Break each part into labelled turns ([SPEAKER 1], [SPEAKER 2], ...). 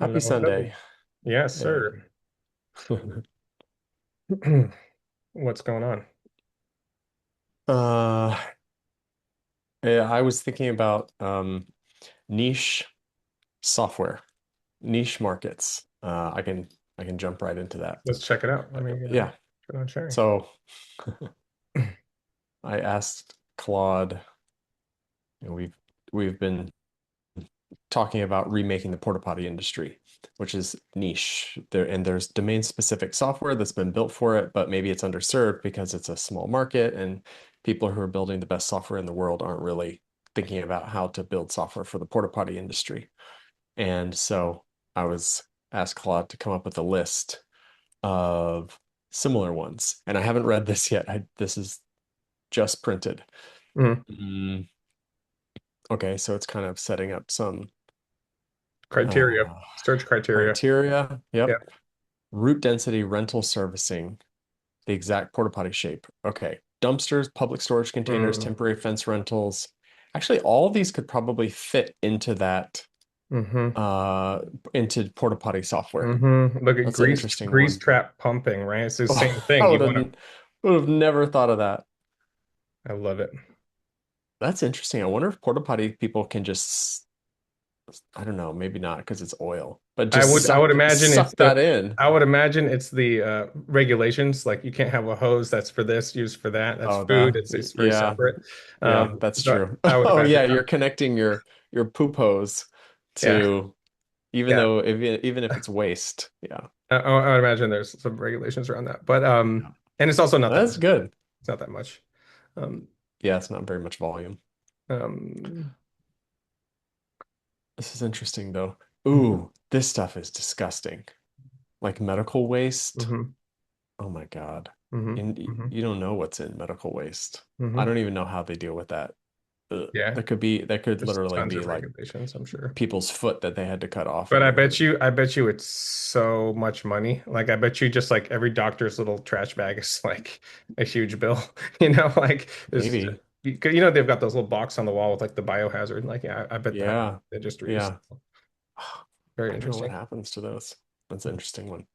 [SPEAKER 1] Happy
[SPEAKER 2] Hello, hello.
[SPEAKER 1] Sunday.
[SPEAKER 2] Yes,
[SPEAKER 1] Yeah.
[SPEAKER 2] sir. What's going on?
[SPEAKER 1] Uh, yeah, I was thinking about niche software, niche markets. I can jump right into that.
[SPEAKER 2] Let's check it out. Let me
[SPEAKER 1] Yeah.
[SPEAKER 2] put on sharing.
[SPEAKER 1] So I asked Claude, we've been talking about remaking the porta potty industry, which is niche. There's domain specific software that's been built for it, but maybe it's underserved because it's a small market and people who are building the best software in the world aren't really thinking about how to build software for the porta potty industry. And so I was asked Claude to come up with a list of similar ones. And I haven't read this yet. This is just printed.
[SPEAKER 2] Mhm.
[SPEAKER 1] Mm, okay, so it's kind of setting up some
[SPEAKER 2] Criteria,
[SPEAKER 1] uh,
[SPEAKER 2] search criteria.
[SPEAKER 1] criteria.
[SPEAKER 2] Yeah.
[SPEAKER 1] Yep. Root density, rental servicing, the exact porta potty shape. Okay. Dumpsters, public storage containers,
[SPEAKER 2] Mm-hmm.
[SPEAKER 1] temporary fence rentals. Actually, all of these could probably fit into that
[SPEAKER 2] Mm-hmm.
[SPEAKER 1] uh into porta potty software.
[SPEAKER 2] Look at
[SPEAKER 1] That's an interesting
[SPEAKER 2] grease
[SPEAKER 1] one.
[SPEAKER 2] trap pumping, right? It's the same
[SPEAKER 1] I
[SPEAKER 2] thing. You want to,
[SPEAKER 1] would have never thought of that.
[SPEAKER 2] I love it.
[SPEAKER 1] That's interesting. I wonder if porta potty people can just, I don't know, maybe not because it's oil, but
[SPEAKER 2] I
[SPEAKER 1] just
[SPEAKER 2] would I would imagine it's
[SPEAKER 1] suck
[SPEAKER 2] the
[SPEAKER 1] that in.
[SPEAKER 2] I would imagine it's the regulations. Like you can't have a hose that's for this, used for that. That's
[SPEAKER 1] Oh,
[SPEAKER 2] food. It's very
[SPEAKER 1] yeah,
[SPEAKER 2] separate.
[SPEAKER 1] yeah, that's
[SPEAKER 2] So
[SPEAKER 1] true.
[SPEAKER 2] I would
[SPEAKER 1] Oh,
[SPEAKER 2] imagine.
[SPEAKER 1] yeah, you're connecting your poop hose
[SPEAKER 2] Yeah.
[SPEAKER 1] to, even
[SPEAKER 2] Yeah.
[SPEAKER 1] though even if it's waste. Yeah.
[SPEAKER 2] I would imagine there's some regulations around that, but
[SPEAKER 1] Yeah.
[SPEAKER 2] and it's also not that
[SPEAKER 1] That's
[SPEAKER 2] much.
[SPEAKER 1] good.
[SPEAKER 2] It's not that much. Um,
[SPEAKER 1] Yeah, it's not very much volume.
[SPEAKER 2] um,
[SPEAKER 1] This is interesting though.
[SPEAKER 2] mhm,
[SPEAKER 1] Ooh, this stuff is disgusting. Like medical waste.
[SPEAKER 2] mhm,
[SPEAKER 1] Oh my God.
[SPEAKER 2] mhm,
[SPEAKER 1] And
[SPEAKER 2] mhm,
[SPEAKER 1] you don't know what's in medical waste. I
[SPEAKER 2] mhm.
[SPEAKER 1] don't even know how they deal with that. Ugh.
[SPEAKER 2] Yeah,
[SPEAKER 1] That could
[SPEAKER 2] there's
[SPEAKER 1] literally
[SPEAKER 2] tons
[SPEAKER 1] be
[SPEAKER 2] of
[SPEAKER 1] like
[SPEAKER 2] regulations, I'm sure.
[SPEAKER 1] people's foot that they had to cut off
[SPEAKER 2] But
[SPEAKER 1] in
[SPEAKER 2] I
[SPEAKER 1] order
[SPEAKER 2] bet
[SPEAKER 1] to.
[SPEAKER 2] you, I bet you it's so much money. Like I bet you just like every doctor's little trash bag is like a huge bill. Like there's
[SPEAKER 1] Maybe.
[SPEAKER 2] they've got those little box on the wall with like the biohazard. Like yeah, I bet that
[SPEAKER 1] Yeah.
[SPEAKER 2] industry is
[SPEAKER 1] Yeah.
[SPEAKER 2] very
[SPEAKER 1] I don't know what
[SPEAKER 2] interesting.
[SPEAKER 1] happens to those. That's an interesting one.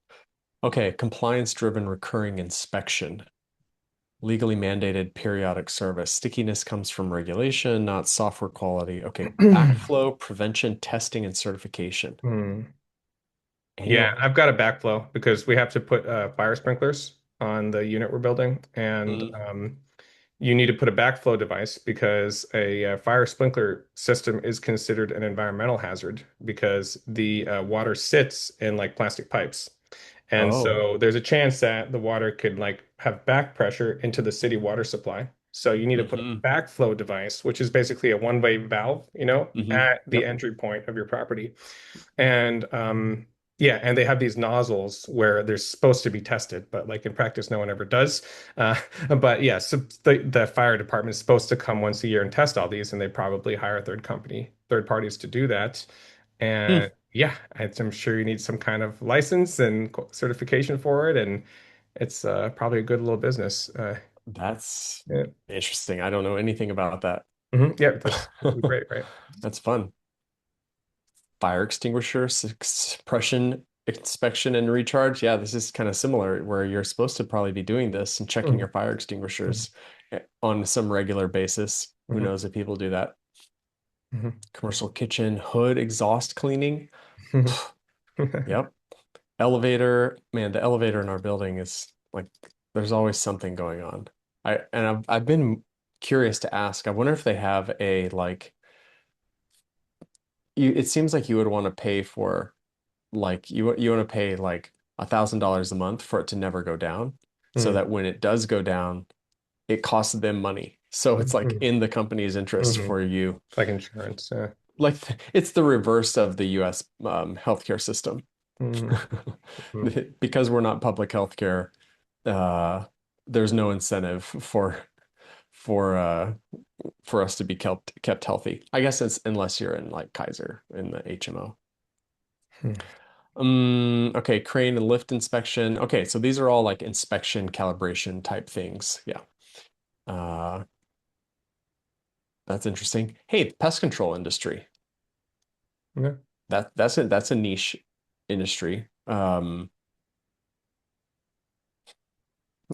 [SPEAKER 1] Okay, compliance-driven recurring inspection. Legally mandated periodic service. Stickiness comes from regulation, not software quality. Okay, backflow, prevention, testing, and certification.
[SPEAKER 2] Hmm.
[SPEAKER 1] And
[SPEAKER 2] Yeah, I've got a backflow because we have to put fire sprinklers on the unit we're building, and
[SPEAKER 1] mm,
[SPEAKER 2] you need to put a backflow device because a fire sprinkler system is considered an environmental hazard because the water sits in like plastic pipes. And
[SPEAKER 1] oh,
[SPEAKER 2] so there's a chance that the water could like have back pressure into the city water supply. So you need to put a
[SPEAKER 1] hmm
[SPEAKER 2] backflow device, which is basically a one-way valve, at the
[SPEAKER 1] Yep.
[SPEAKER 2] entry point of your property. And yeah, and they have these nozzles where they're supposed to be tested, but like in practice, no one ever does. Uh, but yeah, so the fire department is supposed to come once a year and test all these, and they probably hire third parties to do that.
[SPEAKER 1] Hmm.
[SPEAKER 2] And yeah, I'm sure you need some kind of license and certification for it, and it's probably a good little business.
[SPEAKER 1] That's
[SPEAKER 2] Yeah,
[SPEAKER 1] interesting. I don't know anything about that.
[SPEAKER 2] Yeah, that's great, right?
[SPEAKER 1] That's fun. Fire extinguisher, suppression, inspection, and recharge. Yeah, this is kind of similar where you're supposed to probably be doing this and checking
[SPEAKER 2] Mhm,
[SPEAKER 1] your fire
[SPEAKER 2] mhm,
[SPEAKER 1] extinguishers on some regular basis. Who
[SPEAKER 2] mhm,
[SPEAKER 1] knows if people do that?
[SPEAKER 2] mhm,
[SPEAKER 1] Commercial kitchen, hood, exhaust cleaning.
[SPEAKER 2] mhm.
[SPEAKER 1] Yep. Elevator, man, the elevator in our building is like there's always something going on. I've been curious to ask. I wonder if they have a like it seems like you would want to pay for like you want to pay like $1,000 a month for it to never go down, so
[SPEAKER 2] Mhm,
[SPEAKER 1] that when it does go down, it costs them money. So it's like
[SPEAKER 2] mhm,
[SPEAKER 1] in the company's interest
[SPEAKER 2] mhm.
[SPEAKER 1] for you.
[SPEAKER 2] Like insurance. Yeah.
[SPEAKER 1] Like it's the reverse of the U.S. Healthcare system.
[SPEAKER 2] Mhm, mhm,
[SPEAKER 1] Because we're not public healthcare, uh, there's no incentive for uh for us to be kept healthy. I guess it's unless you're in like Kaiser in the HMO.
[SPEAKER 2] mhm.
[SPEAKER 1] Okay, crane and lift inspection. Okay, so these are all like inspection calibration type things. Yeah. Uh, that's interesting. Hey, the pest control industry.
[SPEAKER 2] Yeah.
[SPEAKER 1] That's a niche. industry.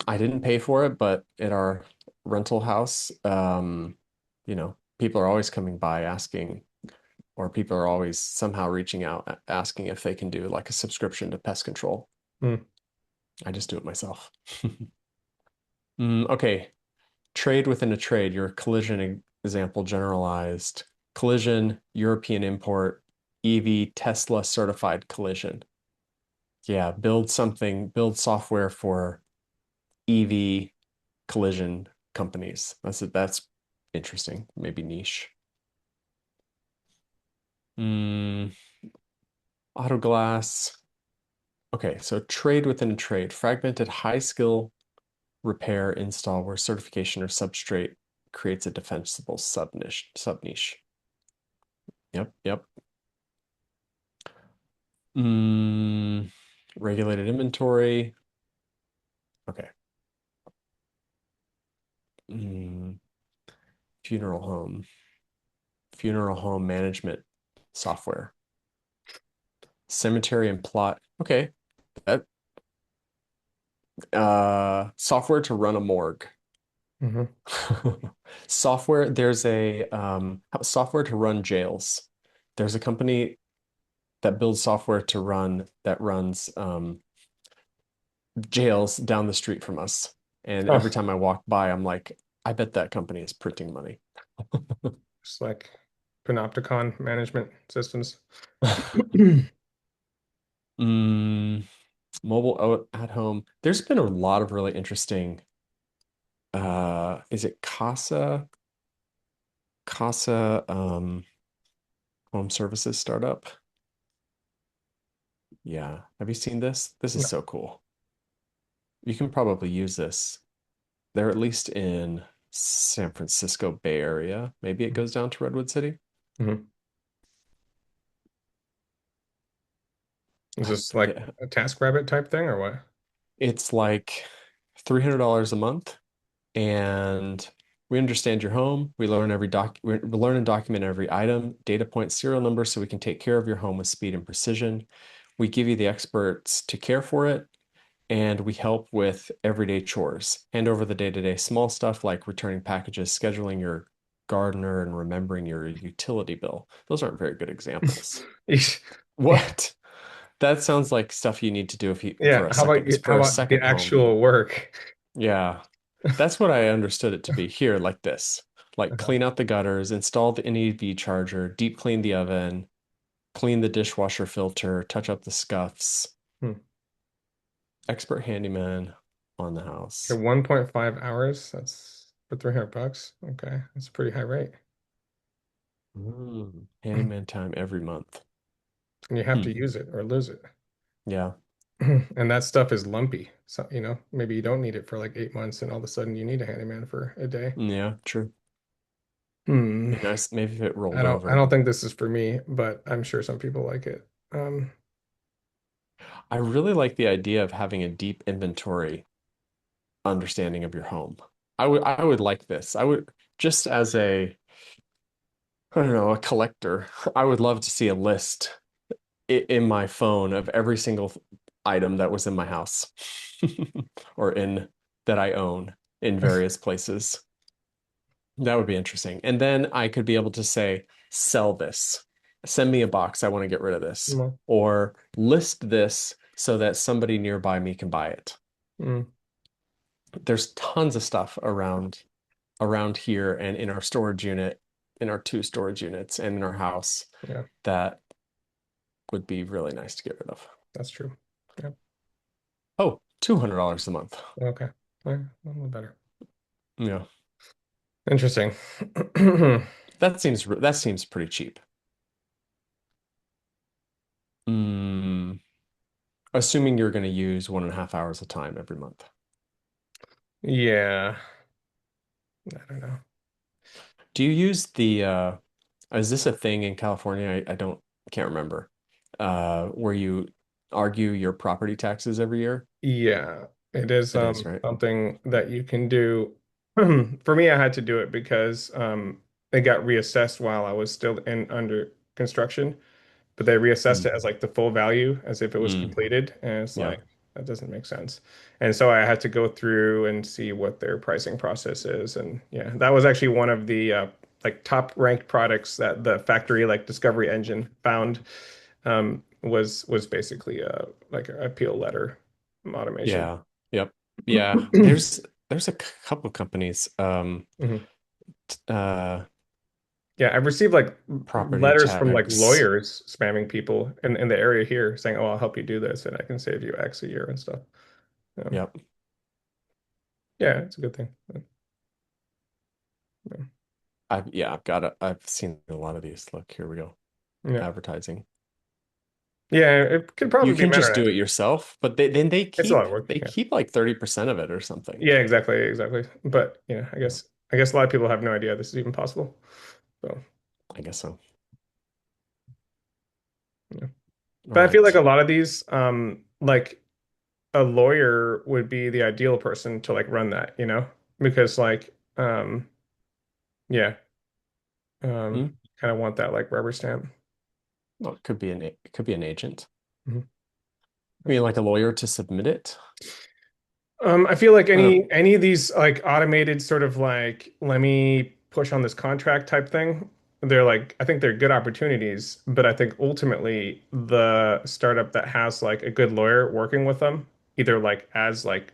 [SPEAKER 1] I didn't pay for it, but at our rental house, people are always coming by asking, or people are always somehow reaching out asking if they can do like a subscription to pest control.
[SPEAKER 2] Hmm.
[SPEAKER 1] I just do it myself. Okay, trade within a trade. Your collision example generalized. Collision, European import, EV, Tesla certified collision. Yeah, build software for EV collision companies. That's interesting, maybe niche. Mm, auto glass. Okay, so trade within a trade, fragmented high skill repair install where certification or substrate creates a defensible sub niche. Yep, yep. Mm, regulated inventory. Okay. Mm, funeral home. Funeral home management software. Cemetery and plot. Okay. That software to run a morgue.
[SPEAKER 2] Hmm.
[SPEAKER 1] Software, there's a software to run jails. There's a company that builds software that runs jails down the street from us. And every
[SPEAKER 2] Oh,
[SPEAKER 1] time I walk by, I'm like, I bet that company is printing money.
[SPEAKER 2] it's like panopticon management systems.
[SPEAKER 1] Mm, at home. There's been a lot of really interesting is it Casa home services startup? Yeah. Have you seen this? This is
[SPEAKER 2] No.
[SPEAKER 1] so cool. You can probably use this. They're at least in San Francisco Bay Area. Maybe it goes down to Redwood City.
[SPEAKER 2] Hmm. Is this like
[SPEAKER 1] Yeah.
[SPEAKER 2] a TaskRabbit type thing or what?
[SPEAKER 1] It's like $300 a month, and we understand your home. We learn and document every item, data point, serial number, so we can take care of your home with speed and precision. We give you the experts to care for it, and we help with everyday chores. Hand over the day-to-day small stuff like returning packages, scheduling your gardener, and remembering your utility bill. Those aren't very good examples. What? That sounds like stuff you need to do
[SPEAKER 2] Yeah, how
[SPEAKER 1] for a
[SPEAKER 2] about the
[SPEAKER 1] second home.
[SPEAKER 2] actual work?
[SPEAKER 1] Yeah. That's what I understood it to be here, like this. Like
[SPEAKER 2] Uh-huh.
[SPEAKER 1] clean out the gutters, install the NEV charger, deep clean the oven, clean the dishwasher filter, touch up the scuffs.
[SPEAKER 2] Hmm.
[SPEAKER 1] Expert handyman on the
[SPEAKER 2] Okay,
[SPEAKER 1] house.
[SPEAKER 2] 1.5 hours. That's for $300. Okay, that's a pretty high rate.
[SPEAKER 1] Handyman time every month.
[SPEAKER 2] And you have
[SPEAKER 1] Hmm.
[SPEAKER 2] to use it or lose it.
[SPEAKER 1] Yeah.
[SPEAKER 2] And that stuff is lumpy. So, maybe you don't need it for like 8 months and all of a sudden you need a handyman for a day.
[SPEAKER 1] Yeah, true.
[SPEAKER 2] Hmm.
[SPEAKER 1] Be nice. Maybe if it
[SPEAKER 2] I
[SPEAKER 1] rolled
[SPEAKER 2] don't I
[SPEAKER 1] over.
[SPEAKER 2] don't think this is for me, but I'm sure some people like it.
[SPEAKER 1] I really like the idea of having a deep inventory understanding of your home. I would like this. I would just as a I don't know, a collector. I would love to see a list in my phone of every single item that was in my house or in that I own in various places. That would be interesting. And then I could be able to say, sell this, send me a box. I want to get rid of this,
[SPEAKER 2] Well,
[SPEAKER 1] or list this so that somebody nearby me can buy it.
[SPEAKER 2] mm,
[SPEAKER 1] There's tons of stuff around here and in our storage unit, in our two storage units and in our house
[SPEAKER 2] yeah,
[SPEAKER 1] that would be really nice to get rid of.
[SPEAKER 2] that's true. Yeah.
[SPEAKER 1] Oh, $200 a month.
[SPEAKER 2] Okay. All right, a little better.
[SPEAKER 1] Yeah.
[SPEAKER 2] Interesting.
[SPEAKER 1] That seems pretty cheap. Mm, assuming you're going to use 1.5 hours of time every month.
[SPEAKER 2] Yeah, I don't know.
[SPEAKER 1] Do you use is this a thing in California? I can't remember. Where you argue your property taxes every year?
[SPEAKER 2] Yeah, it is
[SPEAKER 1] It is, right?
[SPEAKER 2] something that you can do. For me, I had to do it because it got reassessed while I was still in under construction but they reassessed it
[SPEAKER 1] Mm.
[SPEAKER 2] as like the full value as if it was
[SPEAKER 1] Mm.
[SPEAKER 2] completed. And it's
[SPEAKER 1] Yeah.
[SPEAKER 2] like, that doesn't make sense. And so I had to go through and see what their pricing process is. And yeah, that was actually one of the like top ranked products that the factory like discovery engine found was basically like a appeal letter automation.
[SPEAKER 1] Yeah. Yep. Yeah. There's a couple of companies,
[SPEAKER 2] Mhm.
[SPEAKER 1] uh,
[SPEAKER 2] Yeah, I've received like
[SPEAKER 1] property
[SPEAKER 2] letters from like
[SPEAKER 1] tags.
[SPEAKER 2] lawyers spamming people in the area here saying, "Oh, I'll help you do this and I can save you X a year and stuff."
[SPEAKER 1] Yep.
[SPEAKER 2] Yeah, it's a good thing.
[SPEAKER 1] I've seen a lot of these. Look, here we go.
[SPEAKER 2] Yeah.
[SPEAKER 1] Advertising.
[SPEAKER 2] Yeah, it could
[SPEAKER 1] You
[SPEAKER 2] probably be
[SPEAKER 1] can just do
[SPEAKER 2] internet.
[SPEAKER 1] it yourself, but then
[SPEAKER 2] It's a lot of work.
[SPEAKER 1] they
[SPEAKER 2] Yeah.
[SPEAKER 1] keep like 30% of it or something.
[SPEAKER 2] Yeah, exactly, exactly. But yeah,
[SPEAKER 1] Yeah,
[SPEAKER 2] I guess a lot of people have no idea this is even possible. So,
[SPEAKER 1] I guess so.
[SPEAKER 2] yeah.
[SPEAKER 1] All
[SPEAKER 2] But I feel like a
[SPEAKER 1] right.
[SPEAKER 2] lot of these like a lawyer would be the ideal person to like run that, you know? Because like yeah,
[SPEAKER 1] Hmm?
[SPEAKER 2] kind of want that like rubber stamp.
[SPEAKER 1] Well, it could be an agent.
[SPEAKER 2] Mhm.
[SPEAKER 1] I mean, like a lawyer to submit it.
[SPEAKER 2] I feel like
[SPEAKER 1] I don't know.
[SPEAKER 2] any of these like automated sort of like let me push on this contract type thing, they're like I think they're good opportunities, but I think ultimately the startup that has like a good lawyer working with them, either like as like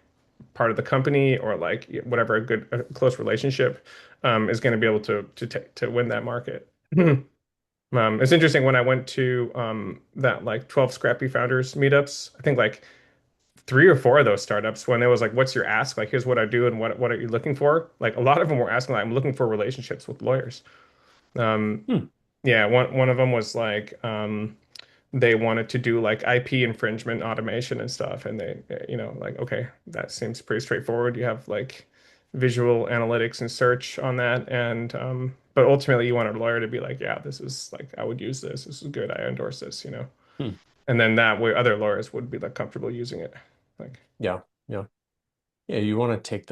[SPEAKER 2] part of the company or like whatever a close relationship, is going to be able to win that market. It's interesting when I went to that like 12 Scrappy Founders meetups. I think like three or four of those startups when it was like, what's your ask? Like, here's what I do and what are you looking for? Like a lot of them were asking, like, I'm looking for relationships with lawyers. Um,
[SPEAKER 1] Hmm.
[SPEAKER 2] yeah, one of them was like they wanted to do like IP infringement automation and stuff. And they, like, okay, that seems pretty straightforward. You have like visual analytics and search on that. And but ultimately you want a lawyer to be like, yeah, this is like I would use this. This is good. I endorse this, you know.
[SPEAKER 1] Hmm.
[SPEAKER 2] And then that way other lawyers would be like comfortable using it. Like
[SPEAKER 1] Yeah. Yeah. Yeah. You want to take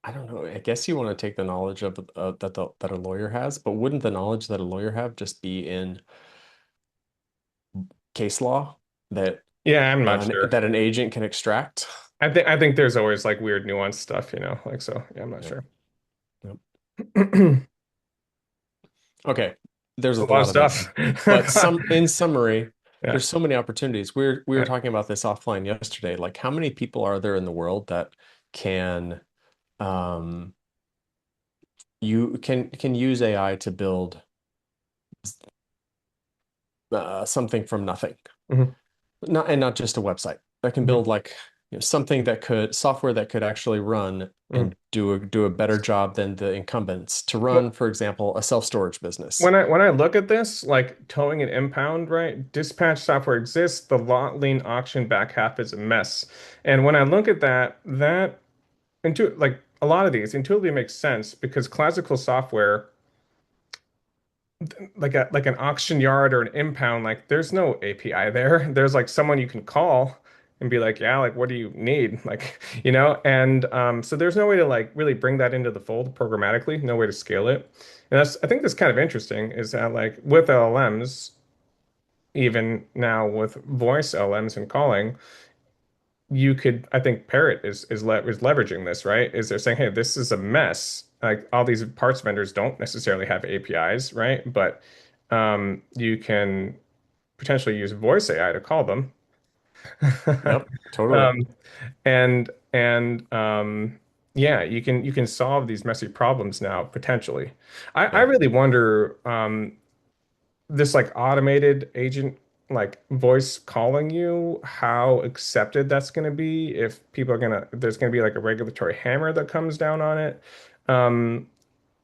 [SPEAKER 1] I don't know. I guess you want to take the knowledge of that a lawyer has, but wouldn't the knowledge that a lawyer have just be in case law that
[SPEAKER 2] yeah, I'm not sure.
[SPEAKER 1] that an agent can extract?
[SPEAKER 2] I think there's always like weird nuanced stuff, you know, like so. Yeah, I'm not
[SPEAKER 1] Yep.
[SPEAKER 2] sure.
[SPEAKER 1] Yep.
[SPEAKER 2] A
[SPEAKER 1] Okay. There's a
[SPEAKER 2] lot of
[SPEAKER 1] lot of
[SPEAKER 2] stuff.
[SPEAKER 1] this, but in summary,
[SPEAKER 2] Yeah.
[SPEAKER 1] there's so many opportunities. We were
[SPEAKER 2] Yeah.
[SPEAKER 1] talking about this offline yesterday. Like, how many people are there in the world that can um you can use AI to build something from nothing?
[SPEAKER 2] Mhm.
[SPEAKER 1] Not just a website that can
[SPEAKER 2] Mhm.
[SPEAKER 1] build like something that could software that could actually run
[SPEAKER 2] Mhm.
[SPEAKER 1] and do a better job than the incumbents to run,
[SPEAKER 2] Well,
[SPEAKER 1] for example, a self-storage business.
[SPEAKER 2] when I look at this, like towing and impound, right? Dispatch software exists. The lot lien auction back half is a mess. And when I look at that, that into like a lot of these intuitively makes sense because classical software like an auction yard or an impound, like there's no API there. There's like someone you can call and be like, yeah, like what do you need? Like, you know, and so there's no way to like really bring that into the fold programmatically, no way to scale it. And that's I think that's kind of interesting is that like with LLMs, even now with voice LLMs and calling, you could I think Parrot is leveraging this, right? Is they're saying, hey, this is a mess. Like all these parts vendors don't necessarily have APIs, right? But you can potentially use voice AI to call them.
[SPEAKER 1] Yep, totally.
[SPEAKER 2] Um, and yeah, you can solve these messy problems now potentially. I
[SPEAKER 1] Yeah.
[SPEAKER 2] really wonder this like automated agent like voice calling you, how accepted that's going to be if people are gonna there's going to be like a regulatory hammer that comes down on it. Um,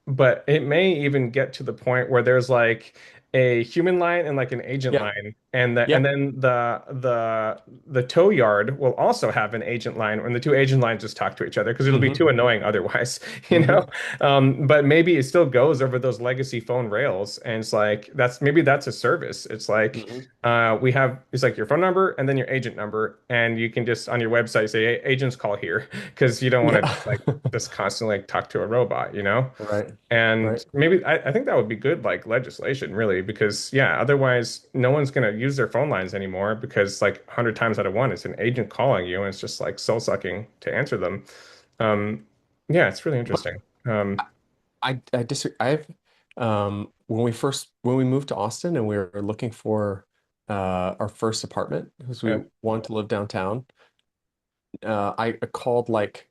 [SPEAKER 2] but it may even get to the point where there's like a human line and like an agent
[SPEAKER 1] Yeah.
[SPEAKER 2] line. And
[SPEAKER 1] Yeah.
[SPEAKER 2] then the tow yard will also have an agent line, and the two agent lines just talk to each other because it'll be
[SPEAKER 1] Hmm.
[SPEAKER 2] too annoying otherwise, you know.
[SPEAKER 1] Hmm.
[SPEAKER 2] But maybe it still goes over those legacy phone rails, and it's like that's a service. It's like
[SPEAKER 1] Hmm.
[SPEAKER 2] we have it's like your phone number and then your agent number, and you can just on your website say, "Hey, agents call here," because you don't want to
[SPEAKER 1] Yeah.
[SPEAKER 2] just like just constantly like talk to a robot, you know.
[SPEAKER 1] Right.
[SPEAKER 2] And
[SPEAKER 1] Right.
[SPEAKER 2] maybe I think that would be good, like legislation, really, because yeah, otherwise no one's gonna use their phone lines anymore because like 100 times out of one, it's an agent calling you, and it's just like soul sucking to answer them. Um, yeah, it's really
[SPEAKER 1] But
[SPEAKER 2] interesting. Um,
[SPEAKER 1] I disagree. When we moved to Austin and we were looking for our first apartment because we
[SPEAKER 2] yeah.
[SPEAKER 1] wanted to live downtown, I called like,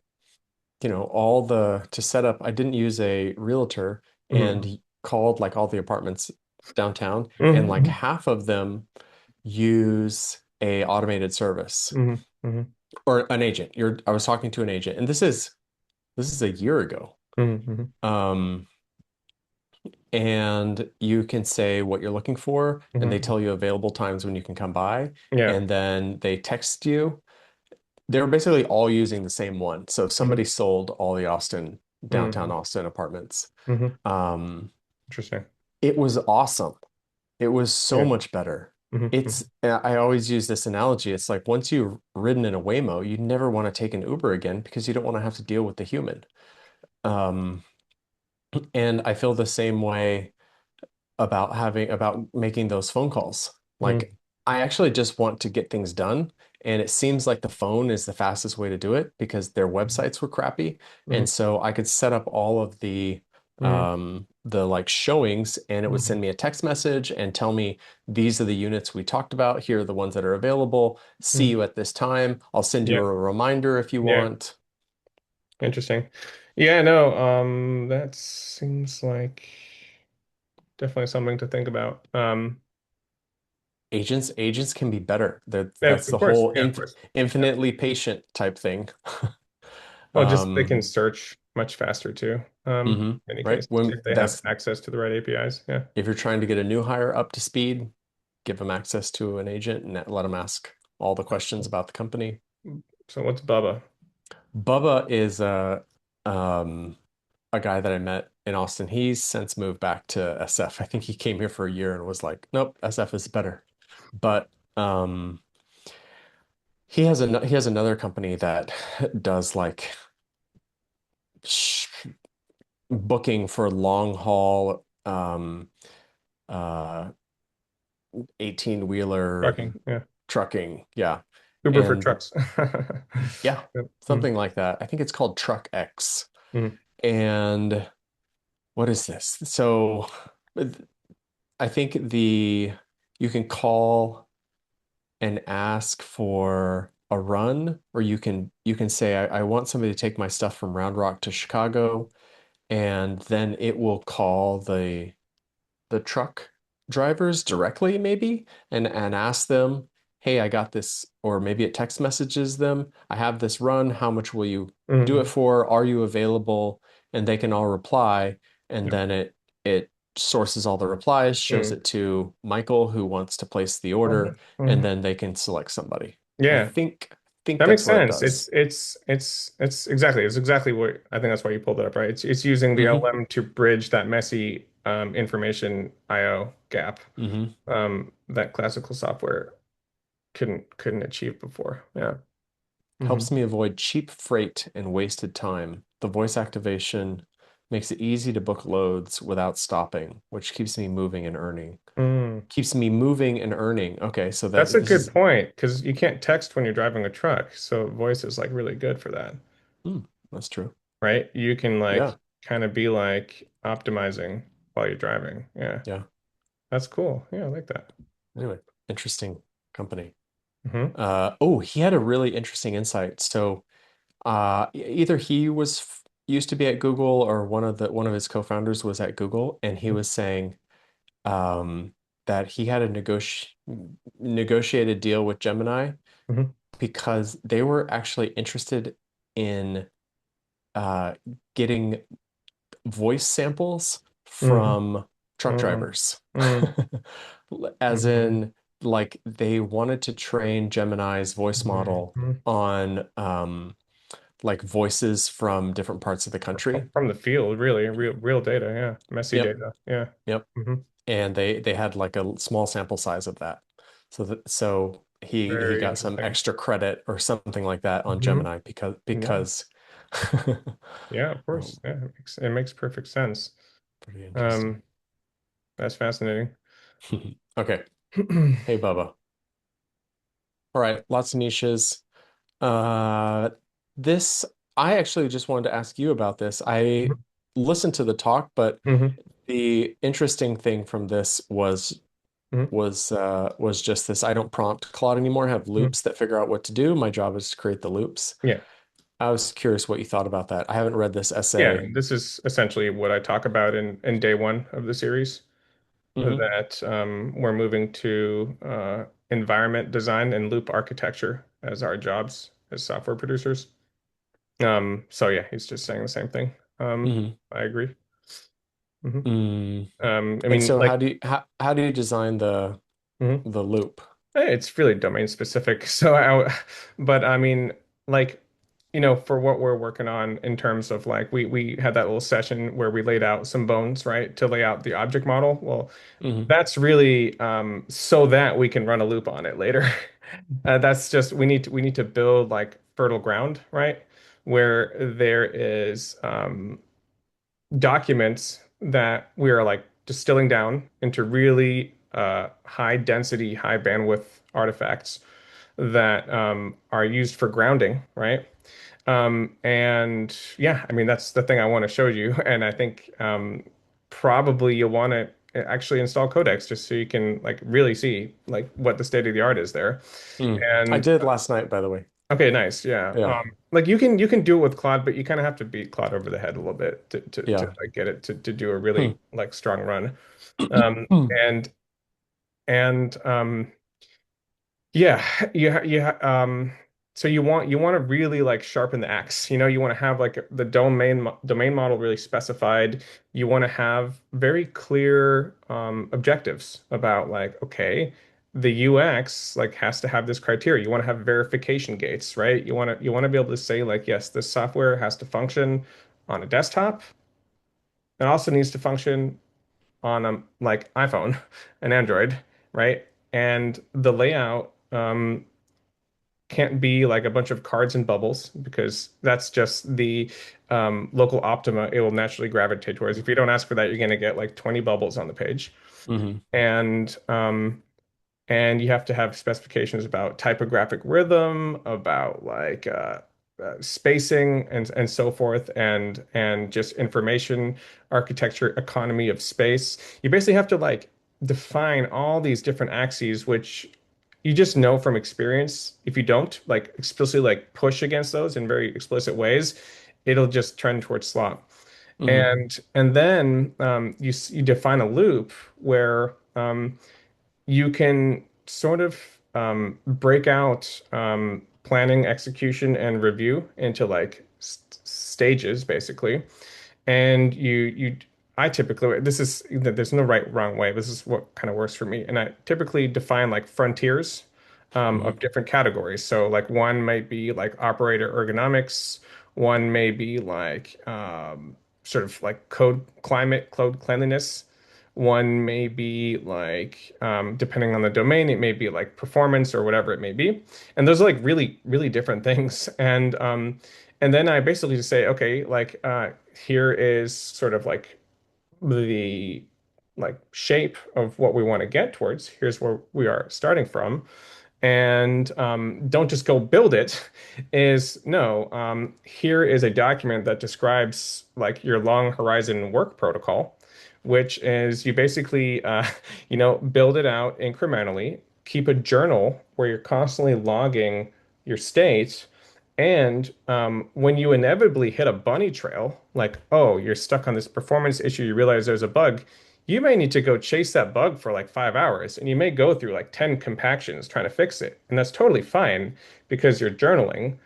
[SPEAKER 1] all the to set up. I didn't use a realtor and
[SPEAKER 2] Mhm.
[SPEAKER 1] he called like all the apartments downtown, and like
[SPEAKER 2] Mhm.
[SPEAKER 1] half of them use a automated service
[SPEAKER 2] Mhm. Mhm.
[SPEAKER 1] or an agent. I was talking to an agent, and this is a year ago.
[SPEAKER 2] Mhm. Mhm.
[SPEAKER 1] Um, and you can say what you're looking for, and they
[SPEAKER 2] Mhm.
[SPEAKER 1] tell you available times when you can come by,
[SPEAKER 2] Yeah.
[SPEAKER 1] and then they text you. They're basically all using the same one. So
[SPEAKER 2] Mhm.
[SPEAKER 1] somebody sold all the downtown
[SPEAKER 2] Mhm.
[SPEAKER 1] Austin apartments.
[SPEAKER 2] Mhm.
[SPEAKER 1] Um,
[SPEAKER 2] Interesting.
[SPEAKER 1] it was awesome. It was so
[SPEAKER 2] Yeah.
[SPEAKER 1] much better.
[SPEAKER 2] Mhm. Mhm.
[SPEAKER 1] I always use this analogy. It's like once you've ridden in a Waymo, you never want to take an Uber again because you don't want to have to deal with the human. Um, and I feel the same way about making those phone calls. Like
[SPEAKER 2] Mhm.
[SPEAKER 1] I actually just want to get things done, and it seems like the phone is the fastest way to do it because their websites were crappy. And
[SPEAKER 2] Mhm.
[SPEAKER 1] so I could set up all of the like showings, and it would
[SPEAKER 2] Mhm.
[SPEAKER 1] send me a text message and tell me these are the units we talked about. Here are the ones that are available. See
[SPEAKER 2] Mhm.
[SPEAKER 1] you at this time. I'll send you
[SPEAKER 2] Yeah.
[SPEAKER 1] a reminder if you
[SPEAKER 2] Yeah.
[SPEAKER 1] want.
[SPEAKER 2] Interesting. Yeah, no, that seems like definitely something to think about.
[SPEAKER 1] Agents can be better.
[SPEAKER 2] Yeah,
[SPEAKER 1] That's
[SPEAKER 2] of
[SPEAKER 1] the
[SPEAKER 2] course.
[SPEAKER 1] whole
[SPEAKER 2] Yeah, of course. Yeah.
[SPEAKER 1] infinitely patient type thing.
[SPEAKER 2] Well, just they can
[SPEAKER 1] Um,
[SPEAKER 2] search much faster too. In many
[SPEAKER 1] right.
[SPEAKER 2] cases,
[SPEAKER 1] When
[SPEAKER 2] if they have
[SPEAKER 1] that's
[SPEAKER 2] access to the right APIs. Yeah.
[SPEAKER 1] If you're trying to get a new hire up to speed, give them access to an agent and let them ask all the questions about the company.
[SPEAKER 2] So what's Bubba?
[SPEAKER 1] Bubba is a guy that I met in Austin. He's since moved back to SF. I think he came here for a year and was like, nope, SF is better. But he has another company that does like sh booking for long haul uh 18 wheeler
[SPEAKER 2] Trucking. Yeah.
[SPEAKER 1] trucking. Yeah.
[SPEAKER 2] Uber for
[SPEAKER 1] And
[SPEAKER 2] trucks.
[SPEAKER 1] yeah,
[SPEAKER 2] Yep.
[SPEAKER 1] something like that. I think it's called Truck X.
[SPEAKER 2] Mhm.
[SPEAKER 1] And what is this? So I think the you can call and ask for a run, or you can say, I want somebody to take my stuff from Round Rock to Chicago, and then it will call the truck drivers directly maybe and ask them, hey, I got this, or maybe it text messages them, I have this run, how much will you do it
[SPEAKER 2] Mhm.
[SPEAKER 1] for? Are you available? And they can all reply, and
[SPEAKER 2] Yep.
[SPEAKER 1] then it sources all the replies, shows
[SPEAKER 2] Mhm.
[SPEAKER 1] it to Michael who wants to place the order,
[SPEAKER 2] Mhm.
[SPEAKER 1] and
[SPEAKER 2] Mhm.
[SPEAKER 1] then they can select somebody. I
[SPEAKER 2] Yeah.
[SPEAKER 1] think
[SPEAKER 2] That makes
[SPEAKER 1] that's what it
[SPEAKER 2] sense.
[SPEAKER 1] does.
[SPEAKER 2] It's exactly what I think that's why you pulled it up, right? It's using the
[SPEAKER 1] Hmm.
[SPEAKER 2] LLM to bridge that messy information IO gap
[SPEAKER 1] Hmm.
[SPEAKER 2] that classical software couldn't achieve before. Yeah. Hmm.
[SPEAKER 1] Helps me avoid cheap freight and wasted time. The voice activation makes it easy to book loads without stopping, which keeps me moving and earning.
[SPEAKER 2] Mm.
[SPEAKER 1] Keeps me moving and earning. Okay, so
[SPEAKER 2] That's
[SPEAKER 1] that
[SPEAKER 2] a
[SPEAKER 1] this
[SPEAKER 2] good
[SPEAKER 1] is
[SPEAKER 2] point because you can't text when you're driving a truck, so voice is like really good for that,
[SPEAKER 1] that's true.
[SPEAKER 2] right? You can like
[SPEAKER 1] Yeah,
[SPEAKER 2] kind of be like optimizing while you're driving. Yeah,
[SPEAKER 1] yeah.
[SPEAKER 2] that's cool. Yeah, I like that.
[SPEAKER 1] Anyway, interesting company.
[SPEAKER 2] Hmm.
[SPEAKER 1] Oh, he had a really interesting insight. So, either he used to be at Google, or one of his co-founders was at Google, and he was saying um, that he had a negotiated deal with Gemini
[SPEAKER 2] Hmm.
[SPEAKER 1] because they were actually interested in uh, getting voice samples
[SPEAKER 2] Hmm.
[SPEAKER 1] from truck
[SPEAKER 2] Hmm.
[SPEAKER 1] drivers.
[SPEAKER 2] Hmm.
[SPEAKER 1] As
[SPEAKER 2] Hmm.
[SPEAKER 1] in, like they wanted to train Gemini's voice model
[SPEAKER 2] Mhm.
[SPEAKER 1] on like voices from different parts of the country.
[SPEAKER 2] From the field, really, real data, yeah, messy
[SPEAKER 1] Yep.
[SPEAKER 2] data, yeah.
[SPEAKER 1] Yep.
[SPEAKER 2] Hmm.
[SPEAKER 1] And they had like a small sample size of that. So he
[SPEAKER 2] Very
[SPEAKER 1] got some
[SPEAKER 2] interesting.
[SPEAKER 1] extra credit or something like that on
[SPEAKER 2] Hmm.
[SPEAKER 1] Gemini because
[SPEAKER 2] Yeah,
[SPEAKER 1] because
[SPEAKER 2] yeah, of
[SPEAKER 1] um,
[SPEAKER 2] course, yeah, it makes perfect sense.
[SPEAKER 1] pretty interesting.
[SPEAKER 2] Um, that's fascinating.
[SPEAKER 1] Okay. Hey Bubba. All right, lots of niches. Uh this I actually just wanted to ask you about this. I listened to the talk, but
[SPEAKER 2] Hmm.
[SPEAKER 1] the interesting thing from this
[SPEAKER 2] Hmm.
[SPEAKER 1] was just this. I don't prompt Claude anymore. I have
[SPEAKER 2] Hmm.
[SPEAKER 1] loops that figure out what to do. My job is to create the loops.
[SPEAKER 2] Yeah,
[SPEAKER 1] I was curious what you thought about that. I haven't read this
[SPEAKER 2] yeah,
[SPEAKER 1] essay.
[SPEAKER 2] this is essentially what I talk about in day one of the series.
[SPEAKER 1] Hmm.
[SPEAKER 2] That we're moving to environment design and loop architecture as our jobs as software producers. So yeah, he's just saying the same thing.
[SPEAKER 1] Hmm.
[SPEAKER 2] I agree. Hmm.
[SPEAKER 1] Mm.
[SPEAKER 2] I
[SPEAKER 1] And
[SPEAKER 2] mean,
[SPEAKER 1] so
[SPEAKER 2] like,
[SPEAKER 1] how do you design
[SPEAKER 2] mhm.
[SPEAKER 1] the loop?
[SPEAKER 2] It's really domain specific. But I mean, like, for what we're working on in terms of like, we had that little session where we laid out some bones, right, to lay out the object model. Well,
[SPEAKER 1] Hmm.
[SPEAKER 2] that's really so that we can run a loop on it later. That's just we need to build like fertile ground, right? Where there is documents that we are like distilling down into really high density, high bandwidth artifacts that are used for grounding, right? And yeah, I mean, that's the thing I want to show you. And I think probably you'll want to actually install Codex just so you can like really see like what the state of the art is there.
[SPEAKER 1] Mm. I
[SPEAKER 2] And
[SPEAKER 1] did last night, by the way.
[SPEAKER 2] okay, nice. Yeah.
[SPEAKER 1] Yeah.
[SPEAKER 2] Like you can do it with Claude, but you kind of have to beat Claude over the head a little bit to
[SPEAKER 1] Yeah.
[SPEAKER 2] like get it to do a
[SPEAKER 1] Hmm.
[SPEAKER 2] really like strong run. And and yeah, so you want to really like sharpen the axe. You want to have like the domain model really specified. You want to have very clear objectives about like, okay, the UX like has to have this criteria. You want to have verification gates, right? You want to be able to say like, yes, this software has to function on a desktop. It also needs to function on a like iPhone and Android, right? And the layout can't be like a bunch of cards and bubbles because that's just the local optima it will naturally gravitate towards. If you don't ask for that, you're going to get like 20 bubbles on the page.
[SPEAKER 1] Hmm.
[SPEAKER 2] And and you have to have specifications about typographic rhythm, about like spacing and so forth, and just information architecture, economy of space. You basically have to like define all these different axes, which you just know from experience. If you don't like explicitly like push against those in very explicit ways, it'll just trend towards slop.
[SPEAKER 1] Hmm.
[SPEAKER 2] And then you define a loop where you can sort of break out planning, execution, and review into like stages, basically. And I typically, there's no right, wrong way. This is what kind of works for me. And I typically define like frontiers
[SPEAKER 1] Hmm.
[SPEAKER 2] of different categories. So like one might be like operator ergonomics. One may be like sort of like code climate, code cleanliness. One may be like, depending on the domain, it may be like performance or whatever it may be. And those are like really, really different things. And then I basically just say, okay, like here is sort of like the like shape of what we want to get towards. Here's where we are starting from. And don't just go build it. Is no, here is a document that describes like your long horizon work protocol, which is you basically build it out incrementally, keep a journal where you're constantly logging your state. And when you inevitably hit a bunny trail, like, oh, you're stuck on this performance issue, you realize there's a bug, you may need to go chase that bug for like 5 hours, and you may go through like 10 compactions trying to fix it. And that's totally fine because you're journaling.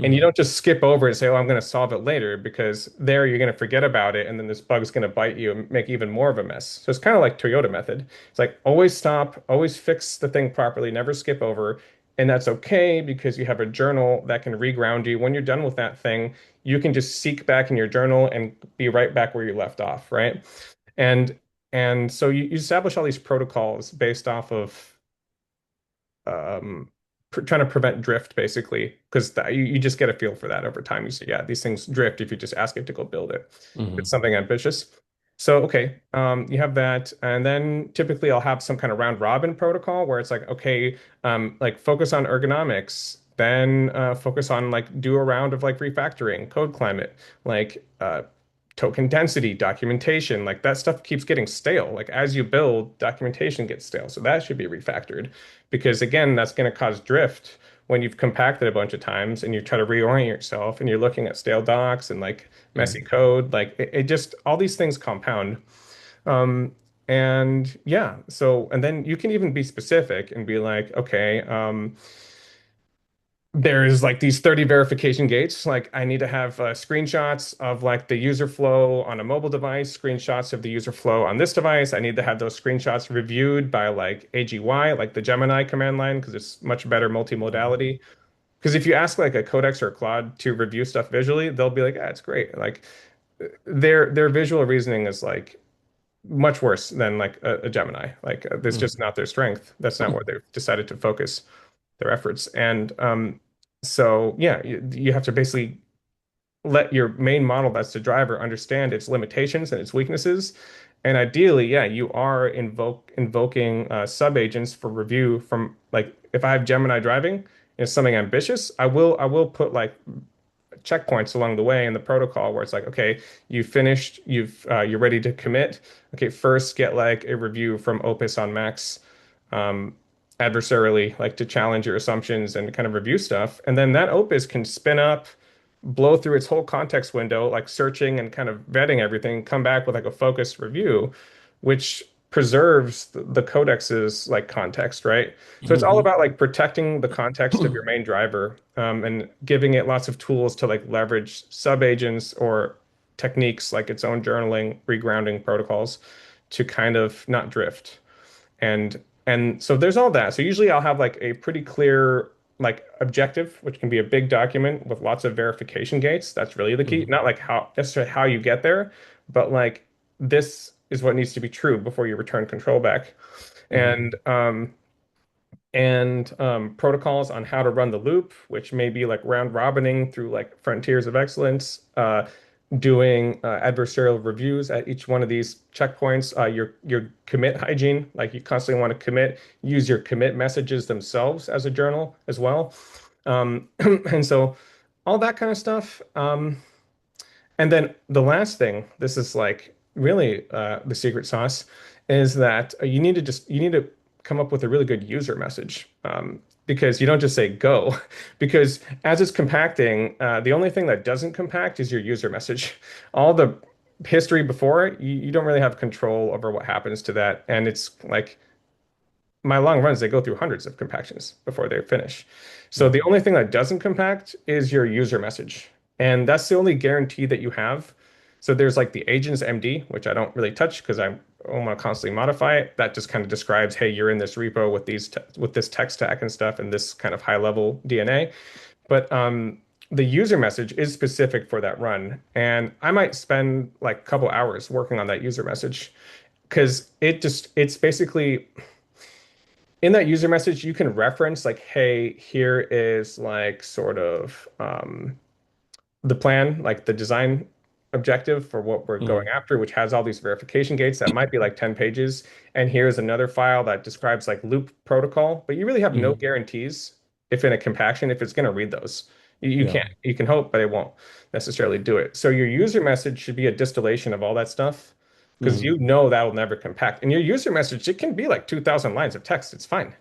[SPEAKER 2] And you
[SPEAKER 1] Hmm.
[SPEAKER 2] don't just skip over and say, oh, I'm going to solve it later, because there you're going to forget about it. And then this bug's going to bite you and make even more of a mess. So it's kind of like Toyota method. It's like always stop, always fix the thing properly, never skip over. And that's okay because you have a journal that can reground you. When you're done with that thing, you can just seek back in your journal and be right back where you left off, right? And and so you establish all these protocols based off of trying to prevent drift basically because you just get a feel for that over time. You say, yeah, these things drift if you just ask it to go build it. It's
[SPEAKER 1] Hmm.
[SPEAKER 2] something ambitious. So, okay, you have that. And then typically I'll have some kind of round robin protocol where it's like, okay, like focus on ergonomics, then focus on like do a round of like refactoring, code climate, like token density, documentation, like that stuff keeps getting stale. Like as you build, documentation gets stale. So that should be refactored because again, that's going to cause drift when you've compacted a bunch of times and you try to reorient yourself and you're looking at stale docs and like messy
[SPEAKER 1] Hmm.
[SPEAKER 2] code. Like it just all these things compound. Um, and yeah, so and then you can even be specific and be like, okay, there's like these 30 verification gates. Like I need to have screenshots of like the user flow on a mobile device, screenshots of the user flow on this device. I need to have those screenshots reviewed by like AGY, like the Gemini command line, because it's much better
[SPEAKER 1] Hmm.
[SPEAKER 2] multimodality. Because if you ask like a Codex or a Claude to review stuff visually, they'll be like, ah, it's great. Like their visual reasoning is like much worse than like a Gemini. Like that's just
[SPEAKER 1] Hmm.
[SPEAKER 2] not their strength. That's not where they've decided to focus their efforts. And so, yeah, you have to basically let your main model that's the driver understand its limitations and its weaknesses. And ideally, yeah, you are invoking sub-agents for review from like if I have Gemini driving and it's something ambitious, I will put like checkpoints along the way in the protocol where it's like, okay, you finished, you're ready to commit. Okay, first get like a review from Opus on Max, um, adversarially, like to challenge your assumptions and kind of review stuff. And then that Opus can spin up, blow through its whole context window, like searching and kind of vetting everything, come back with like a focused review, which preserves the codex's like context, right? So it's all
[SPEAKER 1] Hmm.
[SPEAKER 2] about like protecting the context of your main driver, and giving it lots of tools to like leverage sub-agents or techniques like its own journaling, regrounding protocols to kind of not drift. And so there's all that. So usually I'll have like a pretty clear like objective, which can be a big document with lots of verification gates. That's really the key.
[SPEAKER 1] Hmm.
[SPEAKER 2] Not like how necessarily how you get there, but like this is what needs to be true before you return control back.
[SPEAKER 1] Hmm.
[SPEAKER 2] And protocols on how to run the loop, which may be like round robining through like frontiers of excellence, doing adversarial reviews at each one of these checkpoints, your commit hygiene, like you constantly want to commit, use your commit messages themselves as a journal as well. And so all that kind of stuff. And then the last thing, this is like really the secret sauce, is that you need to come up with a really good user message, because you don't just say go, because as it's compacting, the only thing that doesn't compact is your user message. All the history before it, you don't really have control over what happens to that, and it's like my long runs, they go through hundreds of compactions before they finish. So the
[SPEAKER 1] Hmm.
[SPEAKER 2] only thing that doesn't compact is your user message. And that's the only guarantee that you have. So there's like the agents MD, which I don't really touch because I want to constantly modify it. That just kind of describes, hey, you're in this repo with with this tech stack and stuff and this kind of high level DNA. But the user message is specific for that run. And I might spend like a couple hours working on that user message because it's basically in that user message, you can reference like, hey, here is like sort of the plan, like the design objective for what we're going
[SPEAKER 1] Hmm.
[SPEAKER 2] after, which has all these verification gates that might be like 10 pages. And here's another file that describes like loop protocol, but you really have no
[SPEAKER 1] Hmm.
[SPEAKER 2] guarantees if in a compaction, if it's going to read those. You
[SPEAKER 1] Yeah.
[SPEAKER 2] can't. You can hope, but it won't necessarily do it. So your user message should be a distillation of all that stuff because
[SPEAKER 1] Hmm.
[SPEAKER 2] you know that'll never compact. And your user message, it can be like 2,000 lines of text. It's fine.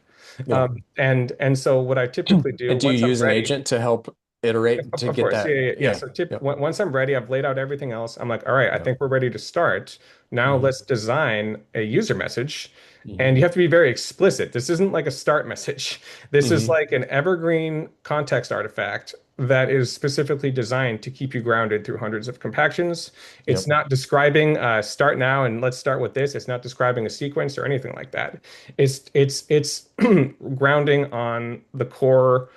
[SPEAKER 1] Yeah.
[SPEAKER 2] And so what I typically do
[SPEAKER 1] And do you
[SPEAKER 2] once I'm
[SPEAKER 1] use an
[SPEAKER 2] ready,
[SPEAKER 1] agent to help? iterate to
[SPEAKER 2] Of
[SPEAKER 1] get
[SPEAKER 2] course. Yeah,
[SPEAKER 1] that.
[SPEAKER 2] yeah, yeah.
[SPEAKER 1] Yeah.
[SPEAKER 2] So
[SPEAKER 1] Yep.
[SPEAKER 2] once I'm ready, I've laid out everything else. I'm like, all right, I
[SPEAKER 1] Yep.
[SPEAKER 2] think we're ready to start. Now
[SPEAKER 1] Hmm.
[SPEAKER 2] let's design a user message.
[SPEAKER 1] Hmm.
[SPEAKER 2] And you have to be very explicit. This isn't like a start message. This is
[SPEAKER 1] Hmm.
[SPEAKER 2] like an evergreen context artifact that is specifically designed to keep you grounded through hundreds of compactions. It's
[SPEAKER 1] Yep.
[SPEAKER 2] not describing start now and let's start with this. It's not describing a sequence or anything like that. It's grounding on the core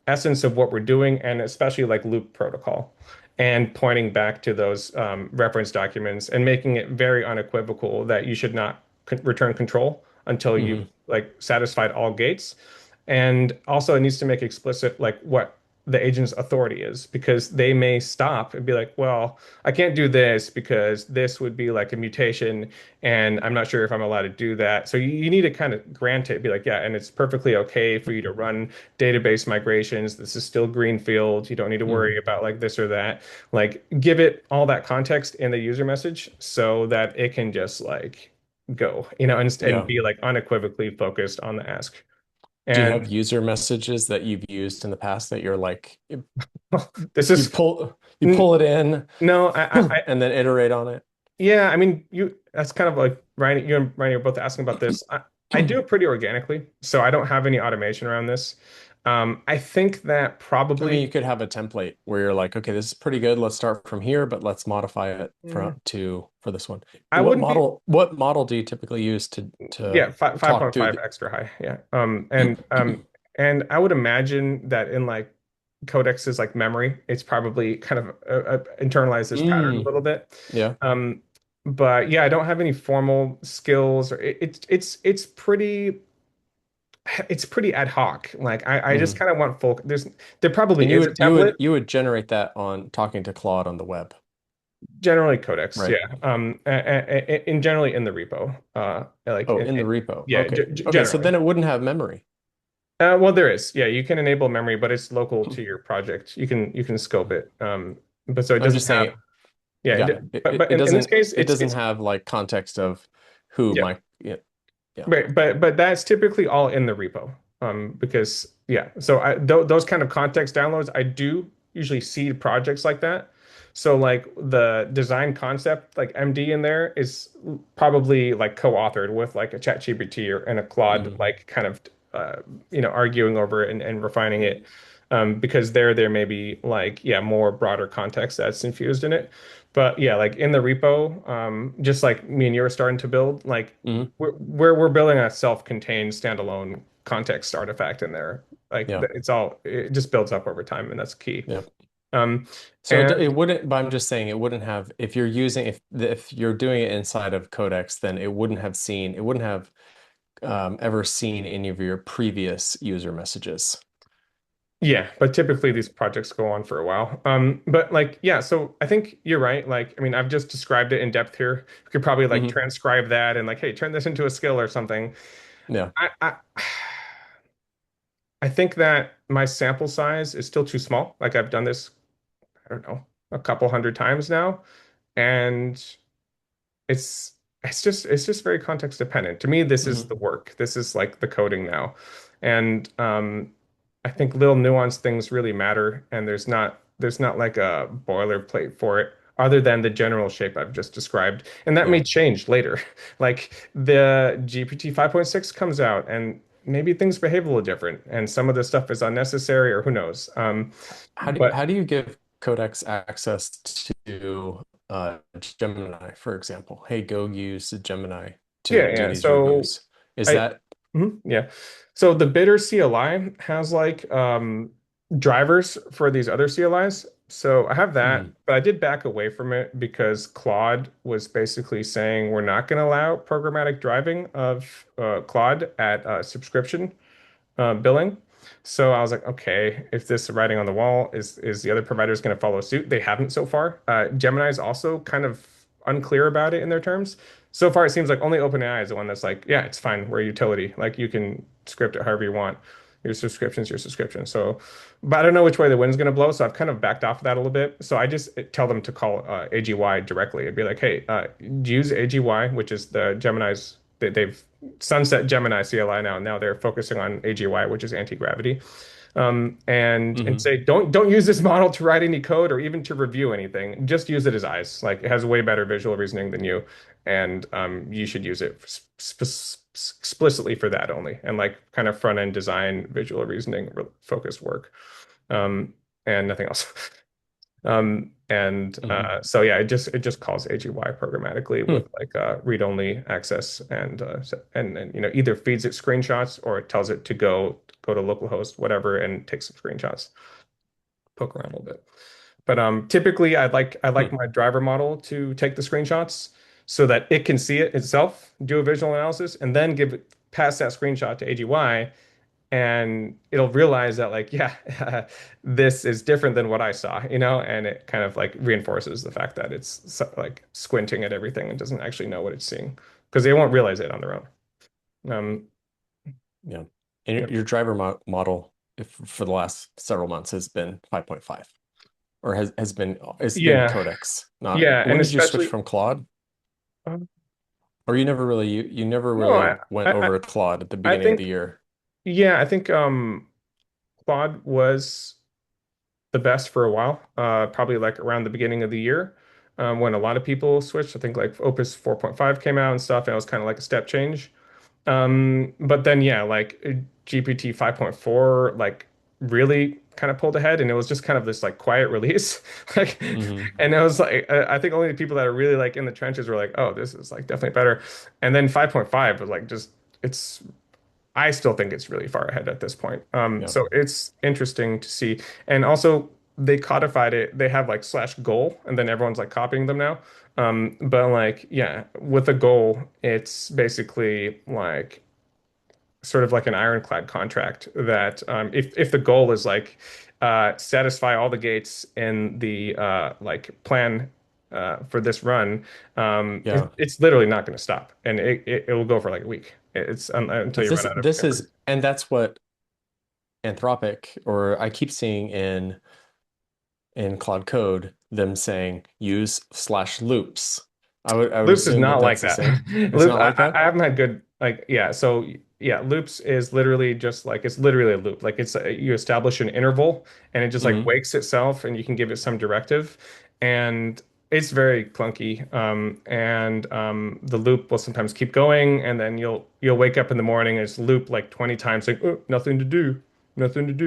[SPEAKER 2] essence of what we're doing, and especially like loop protocol, and pointing back to those reference documents and making it very unequivocal that you should not return control until you've
[SPEAKER 1] Hmm.
[SPEAKER 2] like satisfied all gates. And also it needs to make explicit like what the agent's authority is, because they may stop and be like, well, I can't do this because this would be like a mutation and I'm not sure if I'm allowed to do that. So you need to kind of grant it, be like, yeah, and it's perfectly okay for you to run database migrations. This is still greenfield. You don't need to worry
[SPEAKER 1] Hmm.
[SPEAKER 2] about like this or that. Like give it all that context in the user message so that it can just like go, and
[SPEAKER 1] Yeah.
[SPEAKER 2] be like unequivocally focused on the ask.
[SPEAKER 1] Do you
[SPEAKER 2] And
[SPEAKER 1] have user messages that you've used in the past that you're like
[SPEAKER 2] this
[SPEAKER 1] you
[SPEAKER 2] is
[SPEAKER 1] pull it in
[SPEAKER 2] no,
[SPEAKER 1] and then iterate on it?
[SPEAKER 2] yeah, I mean, that's kind of like Ryan, you and Ryan are both asking about this. I do it pretty organically, so I don't have any automation around this. I think that
[SPEAKER 1] I mean,
[SPEAKER 2] probably
[SPEAKER 1] you could have a template where you're like, okay, this is pretty good. Let's start from here, but let's modify it
[SPEAKER 2] mm,
[SPEAKER 1] for this one.
[SPEAKER 2] I wouldn't be
[SPEAKER 1] What model do you typically use
[SPEAKER 2] yeah,
[SPEAKER 1] to talk to
[SPEAKER 2] 5.5
[SPEAKER 1] the
[SPEAKER 2] extra high. Yeah. And I would imagine that in like codex's like memory, it's probably kind of internalized this pattern a
[SPEAKER 1] Mm,
[SPEAKER 2] little bit.
[SPEAKER 1] yeah.
[SPEAKER 2] Um, but yeah, I don't have any formal skills, or it's pretty ad hoc. Like I just
[SPEAKER 1] Hmm.
[SPEAKER 2] kind of want full there probably
[SPEAKER 1] And
[SPEAKER 2] is a template,
[SPEAKER 1] you would generate that on talking to Claude on the web,
[SPEAKER 2] generally codex,
[SPEAKER 1] right?
[SPEAKER 2] yeah. In generally in the repo. Like
[SPEAKER 1] Oh, in the repo.
[SPEAKER 2] yeah,
[SPEAKER 1] Okay. Okay, so
[SPEAKER 2] generally.
[SPEAKER 1] then it wouldn't have memory.
[SPEAKER 2] Well, there is. Yeah, you can enable memory, but it's local to your project. You can scope it. But so it
[SPEAKER 1] I'm
[SPEAKER 2] doesn't
[SPEAKER 1] just
[SPEAKER 2] have.
[SPEAKER 1] saying,
[SPEAKER 2] Yeah,
[SPEAKER 1] got it.
[SPEAKER 2] but in this case,
[SPEAKER 1] It doesn't
[SPEAKER 2] it's
[SPEAKER 1] have like context of who
[SPEAKER 2] yeah,
[SPEAKER 1] my yeah, yeah.
[SPEAKER 2] right. But that's typically all in the repo. Because yeah, so those kind of context downloads, I do usually seed projects like that. So like the design concept, like MD in there is probably like co-authored with like a ChatGPT or and a Claude,
[SPEAKER 1] Hmm.
[SPEAKER 2] like kind of arguing over it and refining
[SPEAKER 1] Yeah.
[SPEAKER 2] it. Because there may be like yeah more broader context that's infused in it. But yeah, like in the repo, just like me and you were starting to build, like
[SPEAKER 1] Hmm.
[SPEAKER 2] we're building a self-contained standalone context artifact in there. Like
[SPEAKER 1] Yeah.
[SPEAKER 2] it just builds up over time, and that's key.
[SPEAKER 1] Yeah.
[SPEAKER 2] Um,
[SPEAKER 1] So
[SPEAKER 2] and
[SPEAKER 1] it wouldn't, but I'm just saying it wouldn't have, if you're using, if you're doing it inside of Codex, then it wouldn't have ever seen any of your previous user messages.
[SPEAKER 2] yeah, but typically these projects go on for a while. But like yeah, so I think you're right. Like I mean, I've just described it in depth here. We could probably like
[SPEAKER 1] Hmm.
[SPEAKER 2] transcribe that and like, hey, turn this into a skill or something.
[SPEAKER 1] Yeah.
[SPEAKER 2] I think that my sample size is still too small. Like I've done this, I don't know, a couple hundred times now, and it's it's just very context dependent. To me, this is the
[SPEAKER 1] Hmm.
[SPEAKER 2] work. This is like the coding now. And I think little nuanced things really matter, and there's not like a boilerplate for it other than the general shape I've just described. And that may
[SPEAKER 1] Yeah.
[SPEAKER 2] change later. Like the GPT 5.6 comes out and maybe things behave a little different and some of the stuff is unnecessary or who knows. But
[SPEAKER 1] How do you give Codex access to Gemini, for example? Hey, go use Gemini to
[SPEAKER 2] yeah,
[SPEAKER 1] do
[SPEAKER 2] yeah.
[SPEAKER 1] these
[SPEAKER 2] So
[SPEAKER 1] reviews. Is
[SPEAKER 2] I
[SPEAKER 1] that
[SPEAKER 2] Yeah. So the Bitter CLI has like drivers for these other CLIs. So I have that,
[SPEAKER 1] mm,
[SPEAKER 2] but I did back away from it because Claude was basically saying we're not going to allow programmatic driving of Claude at subscription billing. So I was like, okay, if this writing on the wall is the other providers going to follow suit? They haven't so far. Gemini is also kind of unclear about it in their terms. So far, it seems like only OpenAI is the one that's like, yeah, it's fine. We're a utility. Like you can script it however you want. Your subscription's your subscription. So, but I don't know which way the wind's going to blow. So I've kind of backed off of that a little bit. So I just tell them to call AGY directly. It'd be like, hey, use AGY, which is the Gemini's. They've sunset Gemini CLI now. Now they're focusing on AGY, which is anti-gravity. And
[SPEAKER 1] Hmm.
[SPEAKER 2] say don't use this model to write any code or even to review anything. Just use it as eyes. Like it has way better visual reasoning than you, and you should use it explicitly for that only, and like kind of front end design, visual reasoning focused work, um, and nothing else. And
[SPEAKER 1] Hmm.
[SPEAKER 2] so yeah, it just calls AGY programmatically
[SPEAKER 1] Hmm.
[SPEAKER 2] with like read-only access and you know either feeds it screenshots or it tells it to go to localhost, whatever, and take some screenshots, poke around a little bit. But typically I like
[SPEAKER 1] Hmm.
[SPEAKER 2] my driver model to take the screenshots so that it can see it itself, do a visual analysis, and then pass that screenshot to AGY and it'll realize that like yeah this is different than what I saw, you know, and it kind of like reinforces the fact that it's like squinting at everything and doesn't actually know what it's seeing because they won't realize it on their own. um
[SPEAKER 1] Yeah. And
[SPEAKER 2] yeah
[SPEAKER 1] your driver model if, for the last several months has been 5.5 or it's been
[SPEAKER 2] yeah
[SPEAKER 1] Codex. Not
[SPEAKER 2] yeah
[SPEAKER 1] when
[SPEAKER 2] and
[SPEAKER 1] did you switch
[SPEAKER 2] especially
[SPEAKER 1] from Claude?
[SPEAKER 2] um,
[SPEAKER 1] Or you never
[SPEAKER 2] no
[SPEAKER 1] really went over to Claude at the
[SPEAKER 2] I
[SPEAKER 1] beginning of the
[SPEAKER 2] think
[SPEAKER 1] year.
[SPEAKER 2] yeah I think Claude was the best for a while, probably like around the beginning of the year, when a lot of people switched. I think like Opus 4.5 came out and stuff, and it was kind of like a step change. But then yeah, like GPT 5.4 like really kind of pulled ahead, and it was just kind of this like quiet release. Like,
[SPEAKER 1] Hmm.
[SPEAKER 2] and it was like I think only the people that are really like in the trenches were like, oh, this is like definitely better. And then 5.5 was like just it's I still think it's really far ahead at this point.
[SPEAKER 1] Yeah.
[SPEAKER 2] So it's interesting to see. And also they codified it. They have like slash goal, and then everyone's like copying them now. But like, yeah, with a goal, it's basically like sort of like an ironclad contract that if the goal is like satisfy all the gates in the like plan for this run,
[SPEAKER 1] Yeah.
[SPEAKER 2] it's literally not going to stop, and it will go for like a week. It's until you run out of
[SPEAKER 1] This
[SPEAKER 2] memory.
[SPEAKER 1] is and that's what Anthropic or I keep seeing in Claude Code them saying use slash loops. I would
[SPEAKER 2] Loops is
[SPEAKER 1] assume that
[SPEAKER 2] not like
[SPEAKER 1] that's the
[SPEAKER 2] that.
[SPEAKER 1] same. It's
[SPEAKER 2] Loop,
[SPEAKER 1] not like
[SPEAKER 2] I
[SPEAKER 1] that?
[SPEAKER 2] haven't had good like yeah. So yeah, loops is literally just like it's literally a loop. Like you establish an interval and it just like
[SPEAKER 1] Hmm.
[SPEAKER 2] wakes itself and you can give it some directive, and it's very clunky. And the loop will sometimes keep going, and then you'll wake up in the morning and it's loop like 20 times, like oh, nothing to do,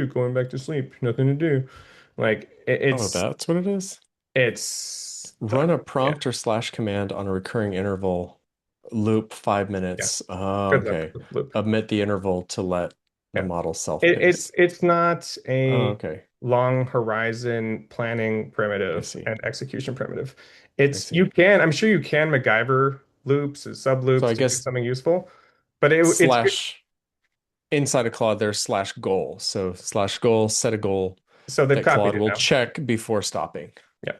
[SPEAKER 2] going back to sleep, nothing to do. Like
[SPEAKER 1] Oh, that's what it is?
[SPEAKER 2] it's
[SPEAKER 1] Run a
[SPEAKER 2] yeah
[SPEAKER 1] prompt or slash command on a recurring interval, loop five
[SPEAKER 2] yeah.
[SPEAKER 1] minutes. Oh,
[SPEAKER 2] Good luck
[SPEAKER 1] okay.
[SPEAKER 2] with loop.
[SPEAKER 1] Omit the interval to let the
[SPEAKER 2] Yeah.
[SPEAKER 1] model
[SPEAKER 2] It's
[SPEAKER 1] self-pace.
[SPEAKER 2] it's not
[SPEAKER 1] Oh,
[SPEAKER 2] a
[SPEAKER 1] okay.
[SPEAKER 2] long horizon planning
[SPEAKER 1] I
[SPEAKER 2] primitive
[SPEAKER 1] see.
[SPEAKER 2] and execution primitive.
[SPEAKER 1] I
[SPEAKER 2] It's
[SPEAKER 1] see.
[SPEAKER 2] I'm sure you can MacGyver loops and sub
[SPEAKER 1] So
[SPEAKER 2] loops
[SPEAKER 1] I
[SPEAKER 2] to do
[SPEAKER 1] guess
[SPEAKER 2] something useful, but it's good.
[SPEAKER 1] slash inside of Claude, there's slash goal. So slash goal, set a goal
[SPEAKER 2] So they've
[SPEAKER 1] that
[SPEAKER 2] copied
[SPEAKER 1] Claude
[SPEAKER 2] it
[SPEAKER 1] will
[SPEAKER 2] now.
[SPEAKER 1] check before stopping.
[SPEAKER 2] Yeah.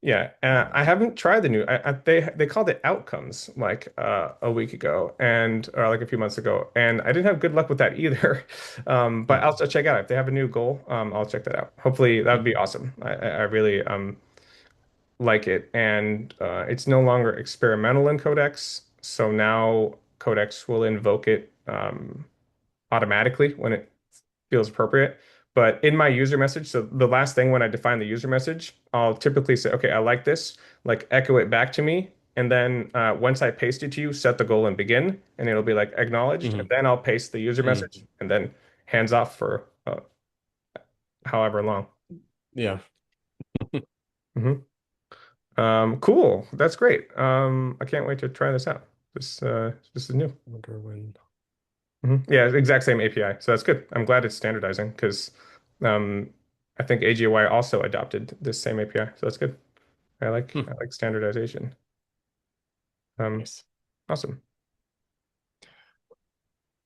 [SPEAKER 2] Yeah, I
[SPEAKER 1] Oh.
[SPEAKER 2] haven't tried the new. They called it outcomes like a week ago and or like a few months ago, and I didn't have good luck with that either. But
[SPEAKER 1] Hmm.
[SPEAKER 2] I'll check out if they have a new goal. I'll check that out. Hopefully that would
[SPEAKER 1] Hmm.
[SPEAKER 2] be awesome. I really like it, and it's no longer experimental in Codex. So now Codex will invoke it automatically when it feels appropriate. But in my user message, so the last thing when I define the user message, I'll typically say, okay, I like this, like echo it back to me. And then once I paste it to you, set the goal and begin, and it'll be like acknowledged. And
[SPEAKER 1] Hmm.
[SPEAKER 2] then I'll paste the user
[SPEAKER 1] Hmm.
[SPEAKER 2] message and then hands off for however long.
[SPEAKER 1] Yeah.
[SPEAKER 2] Hmm. Cool. That's great. I can't wait to try this out. This is new.
[SPEAKER 1] Wonder when.
[SPEAKER 2] Yeah, exact same API. So that's good. I'm glad it's standardizing because um, I think AGY also adopted this same API. So that's good. I
[SPEAKER 1] Hmm.
[SPEAKER 2] like standardization. Um,
[SPEAKER 1] Nice.
[SPEAKER 2] awesome.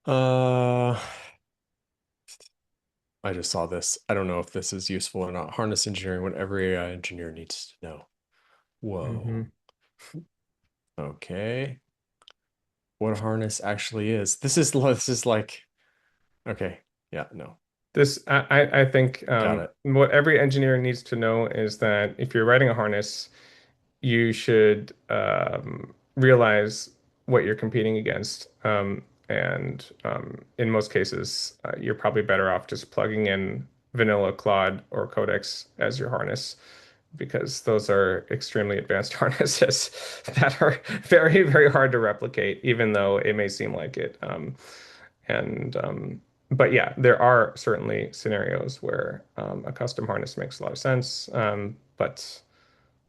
[SPEAKER 1] Uh, I just saw this. I don't know if this is useful or not. Harness engineering, what every AI engineer needs to know. Whoa.
[SPEAKER 2] Hmm.
[SPEAKER 1] Okay. What a harness actually is. This is like, okay. Yeah, no.
[SPEAKER 2] I think
[SPEAKER 1] Got it.
[SPEAKER 2] what every engineer needs to know is that if you're writing a harness, you should realize what you're competing against. And in most cases, you're probably better off just plugging in vanilla Claude or Codex as your harness because those are extremely advanced harnesses that are very, very hard to replicate, even though it may seem like it. And but yeah, there are certainly scenarios where a custom harness makes a lot of sense. But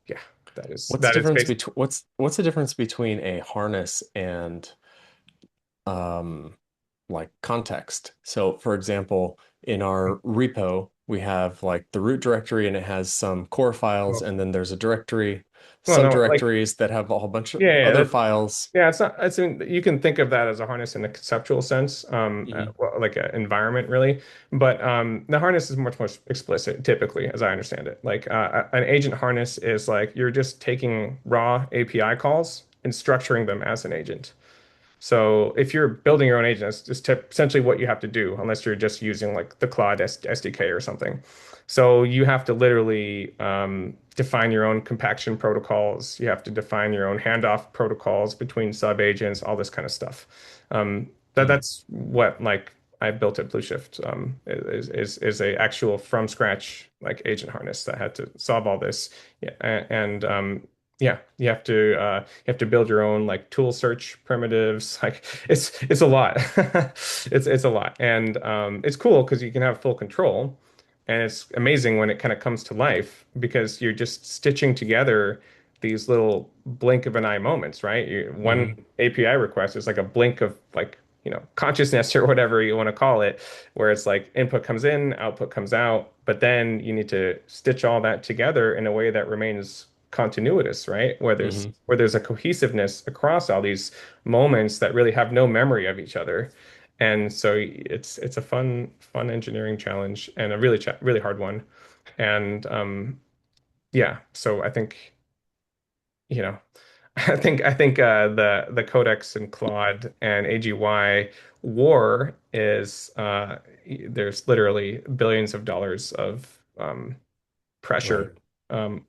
[SPEAKER 2] yeah,
[SPEAKER 1] What's the
[SPEAKER 2] that is
[SPEAKER 1] difference
[SPEAKER 2] based.
[SPEAKER 1] between what's the difference between a harness and um, like context. So, for example, in our repo, we have like the root directory and it has some core files,
[SPEAKER 2] Well,
[SPEAKER 1] and then there's a directory,
[SPEAKER 2] no, like
[SPEAKER 1] subdirectories that have a whole bunch of
[SPEAKER 2] yeah,
[SPEAKER 1] other files.
[SPEAKER 2] yeah. It's not. It's you can think of that as a harness in a conceptual sense,
[SPEAKER 1] Hmm.
[SPEAKER 2] well, like an environment really. But the harness is much more explicit, typically, as I understand it. Like an agent harness is like you're just taking raw API calls and structuring them as an agent. So if you're building your own agent, that's just essentially what you have to do, unless you're just using like the Claude SDK or something. So you have to literally define your own compaction protocols. You have to define your own handoff protocols between sub agents, all this kind of stuff. That's what like I built at BlueShift is a actual from scratch like agent harness that had to solve all this. Yeah, and yeah, you have to build your own like tool search primitives. Like it's a lot. It's a lot. And it's cool because you can have full control. And it's amazing when it kind of comes to life because you're just stitching together these little blink of an eye moments, right? One
[SPEAKER 1] Hmm.
[SPEAKER 2] API request is like a blink of like, consciousness or whatever you want to call it, where it's like input comes in, output comes out, but then you need to stitch all that together in a way that remains continuous, right?
[SPEAKER 1] Hmm.
[SPEAKER 2] Where there's a cohesiveness across all these moments that really have no memory of each other. And so it's a fun engineering challenge and a really hard one. And yeah, so I think, you know, I think the Codex and Claude and AGY war is there's literally billions of dollars of
[SPEAKER 1] Right.
[SPEAKER 2] pressure um,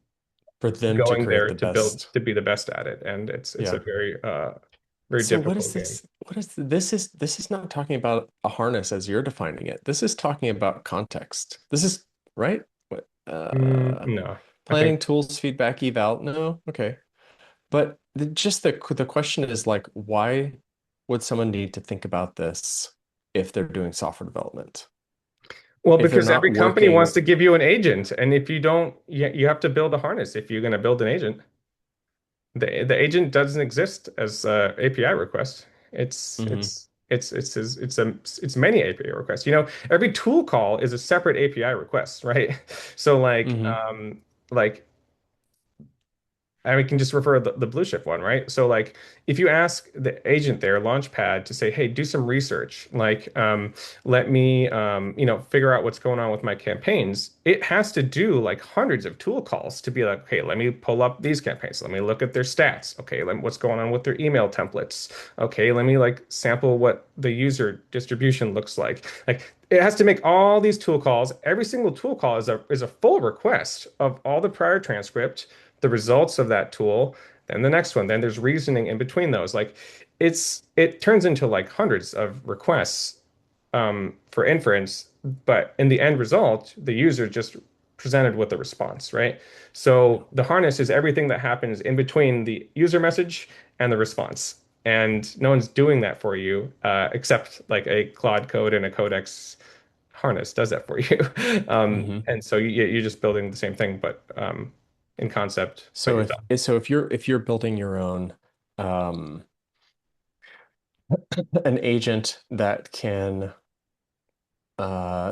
[SPEAKER 1] For them to
[SPEAKER 2] going
[SPEAKER 1] create
[SPEAKER 2] there
[SPEAKER 1] the
[SPEAKER 2] to build
[SPEAKER 1] best.
[SPEAKER 2] to be the best at it, and it's a
[SPEAKER 1] Yeah.
[SPEAKER 2] very
[SPEAKER 1] So what is
[SPEAKER 2] difficult game.
[SPEAKER 1] this? What is this is not talking about a harness as you're defining it. This is talking about context. This is right? What
[SPEAKER 2] No, I think
[SPEAKER 1] planning tools, feedback, eval. No, okay. But just the question is like, why would someone need to think about this if they're doing software development?
[SPEAKER 2] well
[SPEAKER 1] If they're
[SPEAKER 2] because
[SPEAKER 1] not
[SPEAKER 2] every company wants
[SPEAKER 1] working,
[SPEAKER 2] to give you an agent, and if you don't, you have to build a harness if you're going to build an agent. The agent doesn't exist as a API request. It's
[SPEAKER 1] hmm
[SPEAKER 2] it's it's it's it's many API requests. Every tool call is a separate API request, right? So
[SPEAKER 1] hmm
[SPEAKER 2] like and we can just refer the blue shift one, right? So like if you ask the agent there, Launchpad, to say, hey, do some research, like let me figure out what's going on with my campaigns, it has to do like hundreds of tool calls to be like, okay, let me pull up these campaigns. Let me look at their stats. Okay, what's going on with their email templates. Okay, let me like sample what the user distribution looks like. Like it has to make all these tool calls. Every single tool call is a full request of all the prior transcript, the results of that tool, then the next one, then there's reasoning in between those. Like it turns into like hundreds of requests for inference, but in the end result, the user just presented with the response, right? So the harness is everything that happens in between the user message and the response. And no one's doing that for you, except like a Claude code and a Codex harness does that for you.
[SPEAKER 1] hmm
[SPEAKER 2] And so you're just building the same thing, but in concept, but
[SPEAKER 1] So
[SPEAKER 2] you're
[SPEAKER 1] if
[SPEAKER 2] done.
[SPEAKER 1] if you're building your own um, an agent that can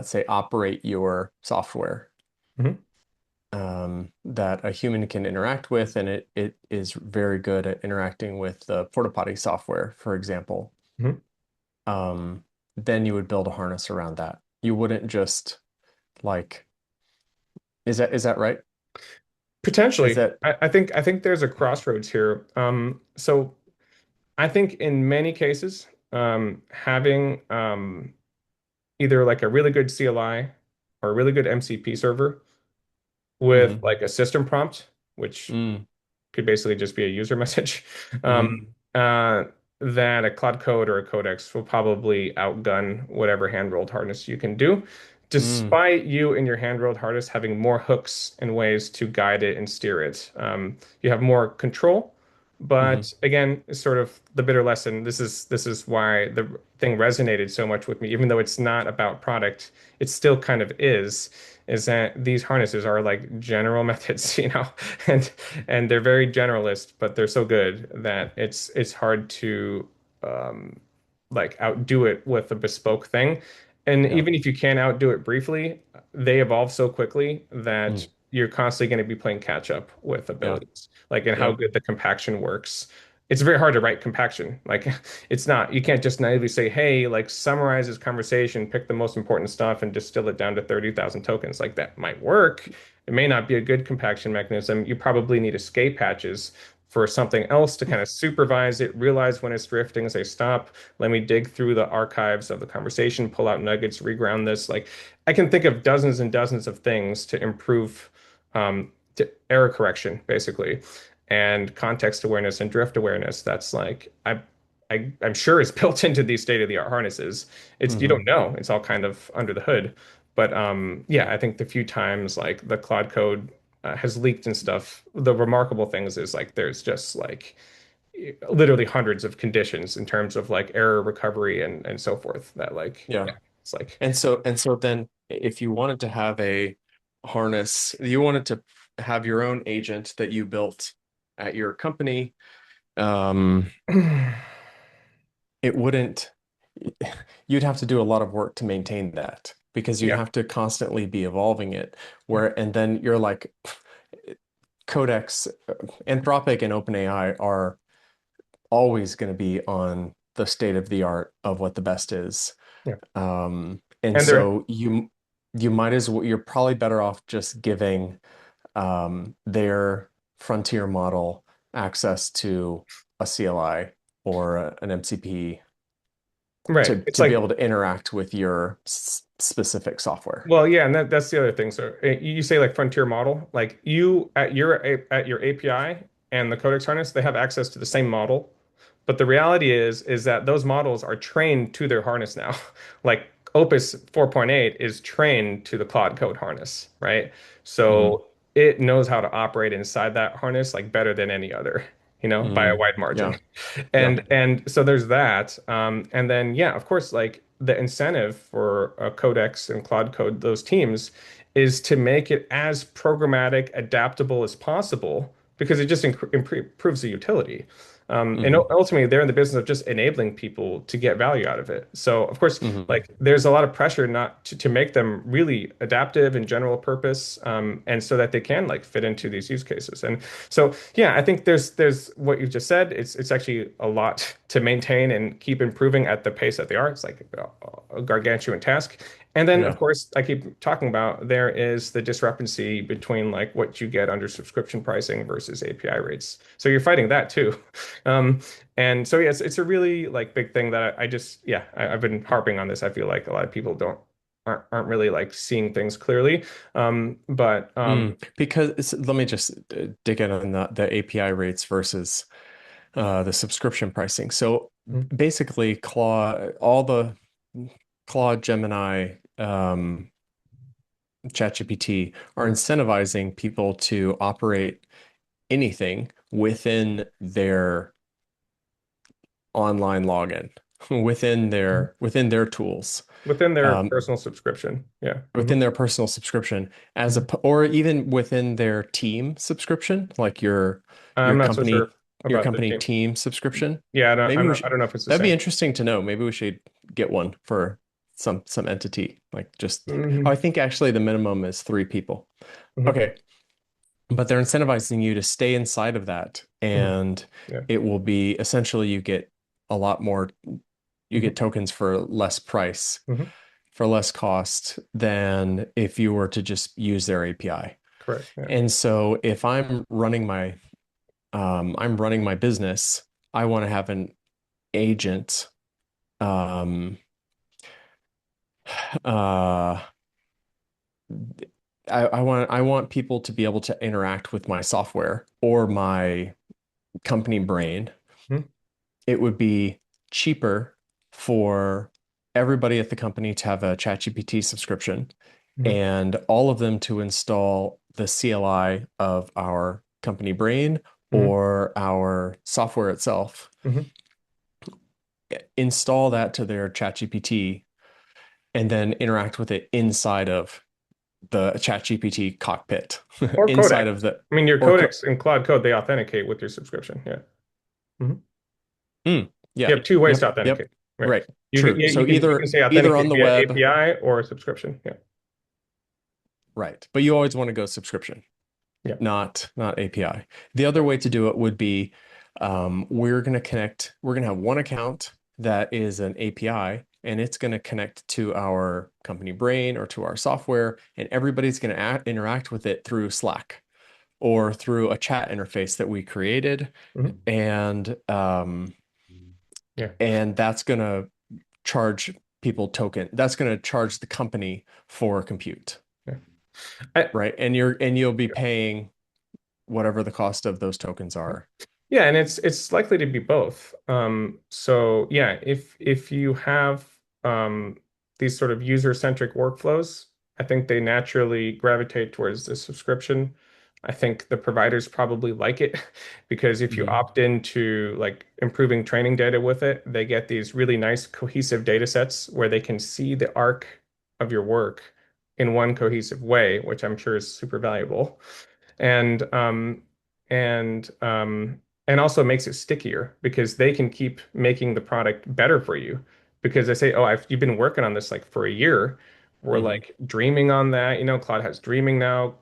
[SPEAKER 1] say operate your software
[SPEAKER 2] Hmm.
[SPEAKER 1] that a human can interact with, and it is very good at interacting with the porta potty software, for example,
[SPEAKER 2] Hmm.
[SPEAKER 1] um, then you would build a harness around that. You wouldn't just like, is that right? Is
[SPEAKER 2] Potentially,
[SPEAKER 1] that
[SPEAKER 2] I think there's a crossroads here. So I think in many cases, having either like a really good CLI or a really good MCP server with
[SPEAKER 1] mm-hmm,
[SPEAKER 2] like a system prompt, which
[SPEAKER 1] mm,
[SPEAKER 2] could basically just be a user message.
[SPEAKER 1] mm-hmm,
[SPEAKER 2] Uh, that a Cloud Code or a Codex will probably outgun whatever hand-rolled harness you can do,
[SPEAKER 1] Mm,
[SPEAKER 2] despite you and your hand-rolled harness having more hooks and ways to guide it and steer it. You have more control,
[SPEAKER 1] hmm.
[SPEAKER 2] but again, it's sort of the bitter lesson. This is why the thing resonated so much with me, even though it's not about product, it still kind of is that these harnesses are like general methods, and they're very generalist, but they're so good that it's hard to um, like outdo it with a bespoke thing. And
[SPEAKER 1] Yeah.
[SPEAKER 2] even if you can outdo it briefly, they evolve so quickly that
[SPEAKER 1] Mm,
[SPEAKER 2] you're constantly going to be playing catch up with
[SPEAKER 1] yeah.
[SPEAKER 2] abilities, like in how
[SPEAKER 1] Yep.
[SPEAKER 2] good the compaction works. It's very hard to write compaction. Like it's not, you can't just naively say, hey, like summarize this conversation, pick the most important stuff and distill it down to 30,000 tokens. Like that might work. It may not be a good compaction mechanism. You probably need escape hatches for something else to kind of supervise it, realize when it's drifting, say, stop, let me dig through the archives of the conversation, pull out nuggets, reground this. Like I can think of dozens and dozens of things to improve to error correction, basically, and context awareness and drift awareness. That's like I'm sure is built into these state-of-the-art harnesses. It's you
[SPEAKER 1] Hmm.
[SPEAKER 2] don't know. It's all kind of under the hood. But yeah, I think the few times like the Claude code has leaked and stuff, the remarkable things is like there's just like literally hundreds of conditions in terms of like error recovery and so forth that like
[SPEAKER 1] Yeah.
[SPEAKER 2] yeah, it's like
[SPEAKER 1] And so then if you wanted to have a harness, you wanted to have your own agent that you built at your company, um, it wouldn't, you'd have to do a lot of work to maintain that because you'd
[SPEAKER 2] yeah,
[SPEAKER 1] have to constantly be evolving it. And then you're like, Codex, Anthropic and OpenAI are always going to be on the state of the art of what the best is.
[SPEAKER 2] yeah.
[SPEAKER 1] And
[SPEAKER 2] And they're
[SPEAKER 1] so you might as well, you're probably better off just giving their frontier model access to a CLI or an MCP
[SPEAKER 2] right.
[SPEAKER 1] to
[SPEAKER 2] It's
[SPEAKER 1] to be
[SPEAKER 2] like
[SPEAKER 1] able to interact with your specific software.
[SPEAKER 2] well, yeah, and that's the other thing. So you say like frontier model, like you at your API and the Codex harness, they have access to the same model. But the reality is that those models are trained to their harness now. Like Opus 4.8 is trained to the Claude Code harness, right?
[SPEAKER 1] Hmm.
[SPEAKER 2] So it knows how to operate inside that harness like better than any other, by a
[SPEAKER 1] Hmm.
[SPEAKER 2] wide margin.
[SPEAKER 1] Yeah.
[SPEAKER 2] And
[SPEAKER 1] Yep.
[SPEAKER 2] and so there's that. And then yeah, of course, like the incentive for Codex and Claude Code, those teams, is to make it as programmatic, adaptable as possible because it just improves the utility. And
[SPEAKER 1] Hmm.
[SPEAKER 2] ultimately, they're in the business of just enabling people to get value out of it. So, of course,
[SPEAKER 1] Hmm.
[SPEAKER 2] like there's a lot of pressure not to make them really adaptive and general purpose, and so that they can like fit into these use cases. And so, yeah, I think there's what you just said. It's actually a lot to maintain and keep improving at the pace that they are. It's like a gargantuan task. And then, of
[SPEAKER 1] Yeah.
[SPEAKER 2] course, I keep talking about there is the discrepancy between like what you get under subscription pricing versus API rates. So you're fighting that too. Um, and so yeah, it's a really like big thing that I just yeah, I've been harping on this. I feel like a lot of people aren't really like seeing things clearly. But
[SPEAKER 1] Because let me just dig in on the API rates versus the subscription pricing. So basically, all the Claude, Gemini, ChatGPT are incentivizing people to operate anything within their online login, within their tools,
[SPEAKER 2] within their
[SPEAKER 1] um,
[SPEAKER 2] personal subscription. Yeah.
[SPEAKER 1] within their personal subscription,
[SPEAKER 2] Mhm.
[SPEAKER 1] or even within their team subscription, like your
[SPEAKER 2] I'm not so
[SPEAKER 1] company
[SPEAKER 2] sure
[SPEAKER 1] your
[SPEAKER 2] about the
[SPEAKER 1] company
[SPEAKER 2] team.
[SPEAKER 1] team subscription.
[SPEAKER 2] Yeah, I don't,
[SPEAKER 1] Maybe
[SPEAKER 2] I'm
[SPEAKER 1] we
[SPEAKER 2] not, I
[SPEAKER 1] should.
[SPEAKER 2] don't know if it's the
[SPEAKER 1] That'd be
[SPEAKER 2] same.
[SPEAKER 1] interesting to know. Maybe we should get one for some entity. Like just, oh, I
[SPEAKER 2] Hmm.
[SPEAKER 1] think actually the minimum is three people.
[SPEAKER 2] Hmm.
[SPEAKER 1] Okay. But they're incentivizing you to stay inside of that.
[SPEAKER 2] Hmm.
[SPEAKER 1] And
[SPEAKER 2] Yeah.
[SPEAKER 1] it will be essentially you get a lot more, you
[SPEAKER 2] Hmm.
[SPEAKER 1] get tokens for less price,
[SPEAKER 2] Hmm.
[SPEAKER 1] for less cost than if you were to just use their API.
[SPEAKER 2] Correct. Yeah.
[SPEAKER 1] And so if I'm running my business, I want to have an agent, um, uh, I want people to be able to interact with my software or my company brain it would be cheaper for everybody at the company to have a ChatGPT subscription
[SPEAKER 2] Mhm.
[SPEAKER 1] and all of them to install the CLI of our company brain
[SPEAKER 2] Mhm.
[SPEAKER 1] or our software itself,
[SPEAKER 2] Mhm.
[SPEAKER 1] install that to their ChatGPT, and then interact with it inside of the ChatGPT cockpit,
[SPEAKER 2] Or
[SPEAKER 1] inside
[SPEAKER 2] Codex.
[SPEAKER 1] of the
[SPEAKER 2] I mean, your
[SPEAKER 1] or
[SPEAKER 2] Codex and Claude Code, they authenticate with your subscription. Yeah. Mhm. You
[SPEAKER 1] yeah,
[SPEAKER 2] have two ways to
[SPEAKER 1] yep,
[SPEAKER 2] authenticate, right?
[SPEAKER 1] right, true.
[SPEAKER 2] You
[SPEAKER 1] So
[SPEAKER 2] can say
[SPEAKER 1] either
[SPEAKER 2] authenticate
[SPEAKER 1] on the
[SPEAKER 2] via
[SPEAKER 1] web,
[SPEAKER 2] API or subscription. Yeah.
[SPEAKER 1] right, but you always want to go subscription,
[SPEAKER 2] Yeah.
[SPEAKER 1] not API. The other way to do it would be we're going to have one account that is an API and it's going to connect to our company brain or to our software, and everybody's going to interact with it through Slack or through a chat interface that we created.
[SPEAKER 2] Mhm.
[SPEAKER 1] And
[SPEAKER 2] Yeah.
[SPEAKER 1] that's going to charge people token. That's going to charge the company for compute,
[SPEAKER 2] Yeah. I,
[SPEAKER 1] right? And you'll be paying whatever the cost of those tokens are.
[SPEAKER 2] Yeah, and it's likely to be both. So yeah, if you have these sort of user-centric workflows, I think they naturally gravitate towards the subscription. I think the providers probably like it because if you
[SPEAKER 1] Mhm.
[SPEAKER 2] opt into like improving training data with it, they get these really nice cohesive data sets where they can see the arc of your work in one cohesive way, which I'm sure is super valuable and and um and also makes it stickier because they can keep making the product better for you because they say, oh, you've been working on this like for a year. We're
[SPEAKER 1] Mhm.
[SPEAKER 2] like dreaming on that. Claude has dreaming now.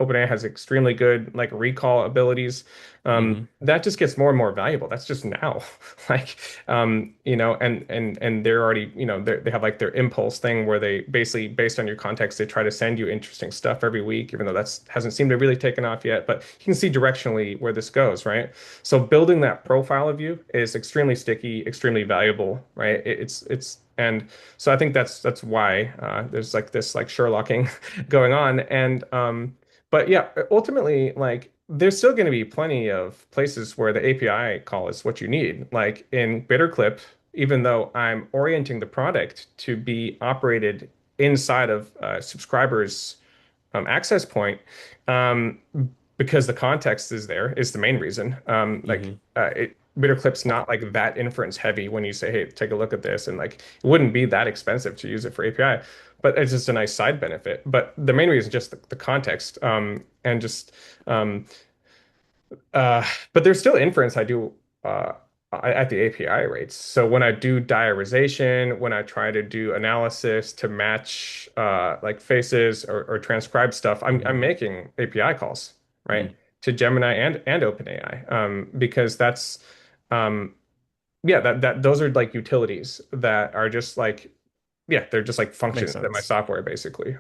[SPEAKER 2] OpenAI has extremely good like recall abilities.
[SPEAKER 1] Mhm.
[SPEAKER 2] That just gets more and more valuable. That's just now, like, and they're already, they have like their impulse thing where they basically, based on your context, they try to send you interesting stuff every week, even though that's hasn't seemed to really taken off yet. But you can see directionally where this goes, right? So building that profile of you is extremely sticky, extremely valuable, right? It's and so I think that's why there's like this like Sherlocking going on, and but yeah, ultimately, like there's still going to be plenty of places where the API call is what you need. Like in BitterClip, even though I'm orienting the product to be operated inside of subscribers' access point, um, because the context is there is the main reason.
[SPEAKER 1] Mhm.
[SPEAKER 2] BitterClip's not like that inference heavy when you say, hey, take a look at this, and like it wouldn't be that expensive to use it for API, but it's just a nice side benefit. But the main reason is just the context, and just um, uh, but there's still inference I do at the API rates. So when I do diarization, when I try to do analysis to match like faces or transcribe stuff, I'm
[SPEAKER 1] Mhm.
[SPEAKER 2] making API calls, right?
[SPEAKER 1] Mm.
[SPEAKER 2] To Gemini and OpenAI, because that's yeah, that those are like utilities that are just like yeah, they're just like
[SPEAKER 1] Makes
[SPEAKER 2] functions in my
[SPEAKER 1] sense.
[SPEAKER 2] software basically.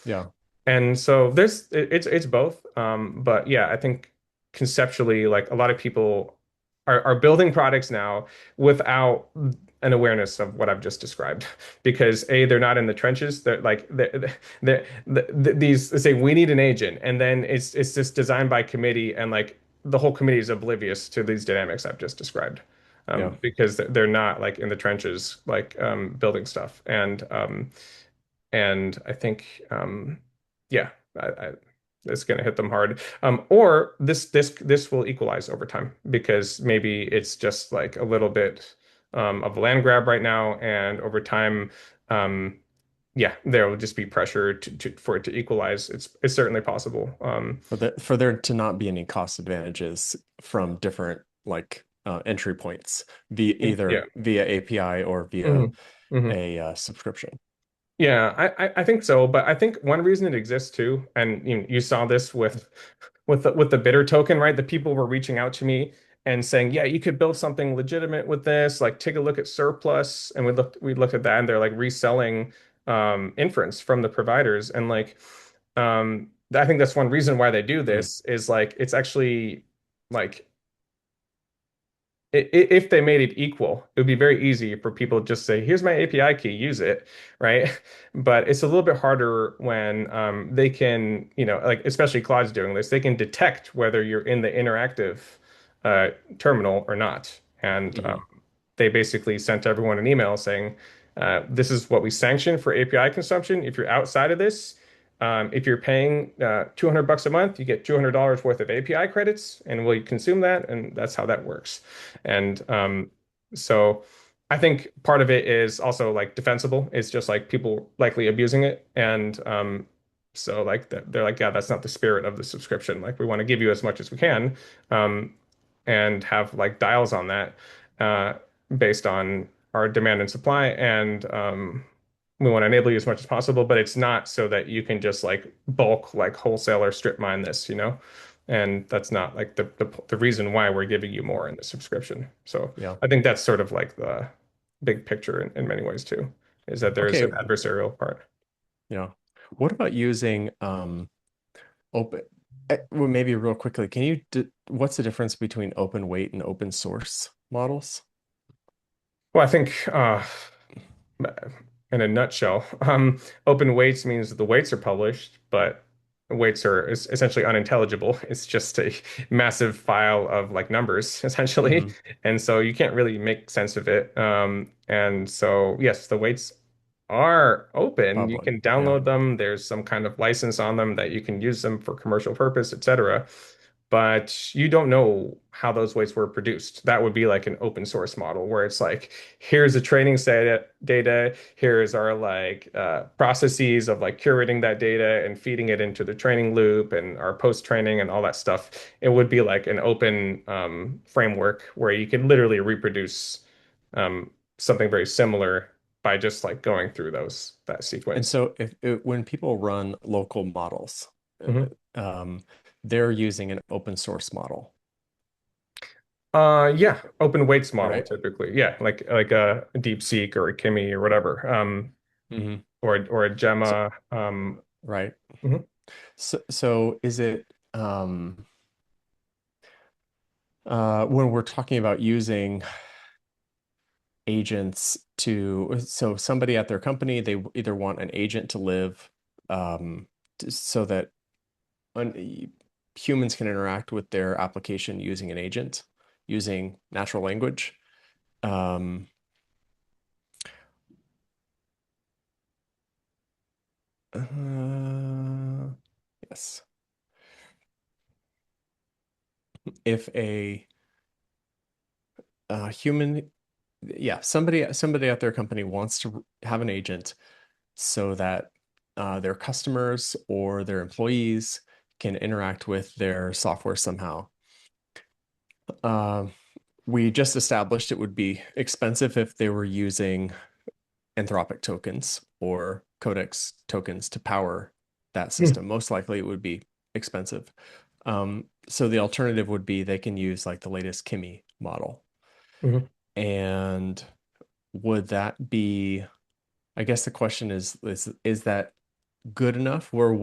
[SPEAKER 1] Yeah.
[SPEAKER 2] And so it's both. But yeah, I think conceptually, like a lot of people are building products now without an awareness of what I've just described because A, they're not in the trenches. They're like these they say we need an agent, and then it's just designed by committee, and like the whole committee is oblivious to these dynamics I've just described.
[SPEAKER 1] Yeah.
[SPEAKER 2] Because they're not like in the trenches, like building stuff, and I think, yeah, I, it's going to hit them hard. Or this will equalize over time because maybe it's just like a little bit of a land grab right now, and over time, yeah, there will just be pressure for it to equalize. It's certainly possible.
[SPEAKER 1] For there to not be any cost advantages from different like entry points via
[SPEAKER 2] Yeah.
[SPEAKER 1] either via API or via
[SPEAKER 2] hmm hmm
[SPEAKER 1] a subscription.
[SPEAKER 2] Yeah, I think so, but I think one reason it exists too, and you saw this with the bidder token, right? The people were reaching out to me and saying, "Yeah, you could build something legitimate with this. Like, take a look at surplus." And we looked at that, and they're like reselling inference from the providers, and like I think that's one reason why they do
[SPEAKER 1] Mm.
[SPEAKER 2] this is like it's actually like if they made it equal, it would be very easy for people to just say, "Here's my API key, use it," right? But it's a little bit harder when they can, like especially Claude's doing this, they can detect whether you're in the interactive uh, terminal or not. And
[SPEAKER 1] Hmm.
[SPEAKER 2] they basically sent everyone an email saying, this is what we sanction for API consumption. If you're outside of this, if you're paying $200 a month, you get $200 worth of API credits, and will you consume that? And that's how that works. And so I think part of it is also like defensible. It's just like people likely abusing it. And so like they're like, yeah, that's not the spirit of the subscription. Like we want to give you as much as we can, um, and have like dials on that uh, based on our demand and supply. And we want to enable you as much as possible, but it's not so that you can just like bulk, like wholesale or strip mine this, you know? And that's not like the reason why we're giving you more in the subscription. So
[SPEAKER 1] Yeah.
[SPEAKER 2] I think that's sort of like the big picture in many ways too, is that there's
[SPEAKER 1] Okay.
[SPEAKER 2] an adversarial part.
[SPEAKER 1] Yeah. What about using open? Well, maybe real quickly, can you what's the difference between open weight and open source models?
[SPEAKER 2] Well, I think in a nutshell, open weights means the weights are published, but weights are essentially unintelligible. It's just a massive file of like numbers, essentially.
[SPEAKER 1] Hmm.
[SPEAKER 2] And so you can't really make sense of it. And so, yes, the weights are open. You
[SPEAKER 1] Public.
[SPEAKER 2] can
[SPEAKER 1] Yeah.
[SPEAKER 2] download them. There's some kind of license on them that you can use them for commercial purpose, etc. But you don't know how those weights were produced. That would be like an open source model where it's like, here's the training set data, here's our like processes of like curating that data and feeding it into the training loop and our post training and all that stuff. It would be like an open framework where you could literally reproduce something very similar by just like going through that
[SPEAKER 1] And
[SPEAKER 2] sequence.
[SPEAKER 1] so when people run local models,
[SPEAKER 2] Mhm.
[SPEAKER 1] they're using an open source model,
[SPEAKER 2] Yeah, open weights model
[SPEAKER 1] right?
[SPEAKER 2] typically. Yeah, like a DeepSeek or a Kimi or whatever.
[SPEAKER 1] Hmm.
[SPEAKER 2] Or a
[SPEAKER 1] So,
[SPEAKER 2] Gemma.
[SPEAKER 1] right.
[SPEAKER 2] Mhm.
[SPEAKER 1] So is it when we're talking about using agents so somebody at their company, they either want an agent to live so that humans can interact with their application using an agent, using natural language. Um, uh, yes. If a human, yeah, somebody at their company wants to have an agent so that their customers or their employees can interact with their software somehow. Uh, we just established it would be expensive if they were using Anthropic tokens or Codex tokens to power that
[SPEAKER 2] Mhm.
[SPEAKER 1] system. Most likely it would be expensive. So the alternative would be they can use like the latest Kimi model.
[SPEAKER 2] Mhm.
[SPEAKER 1] And would that be, I guess the question is that good enough? Where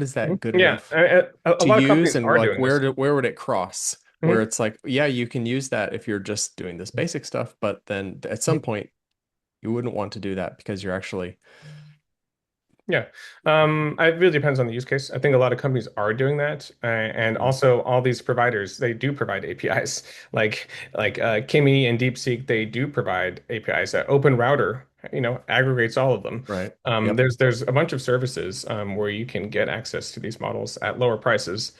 [SPEAKER 1] is that
[SPEAKER 2] Mhm.
[SPEAKER 1] good
[SPEAKER 2] Yeah,
[SPEAKER 1] enough
[SPEAKER 2] a
[SPEAKER 1] to
[SPEAKER 2] lot of
[SPEAKER 1] use?
[SPEAKER 2] companies
[SPEAKER 1] And
[SPEAKER 2] are
[SPEAKER 1] like
[SPEAKER 2] doing this.
[SPEAKER 1] where would it cross? Where
[SPEAKER 2] Mhm.
[SPEAKER 1] it's like, yeah, you can use that if you're just doing this basic stuff, but then at some
[SPEAKER 2] Mhm.
[SPEAKER 1] point you wouldn't want to do that because you're actually
[SPEAKER 2] Yeah. It really depends on the use case. I think a lot of companies are doing that. And
[SPEAKER 1] Mhm.
[SPEAKER 2] also all these providers, they do provide APIs. Like Kimi and DeepSeek, they do provide APIs. Open Router, aggregates all of them.
[SPEAKER 1] Right. Yep.
[SPEAKER 2] There's a bunch of services where you can get access to these models at lower prices.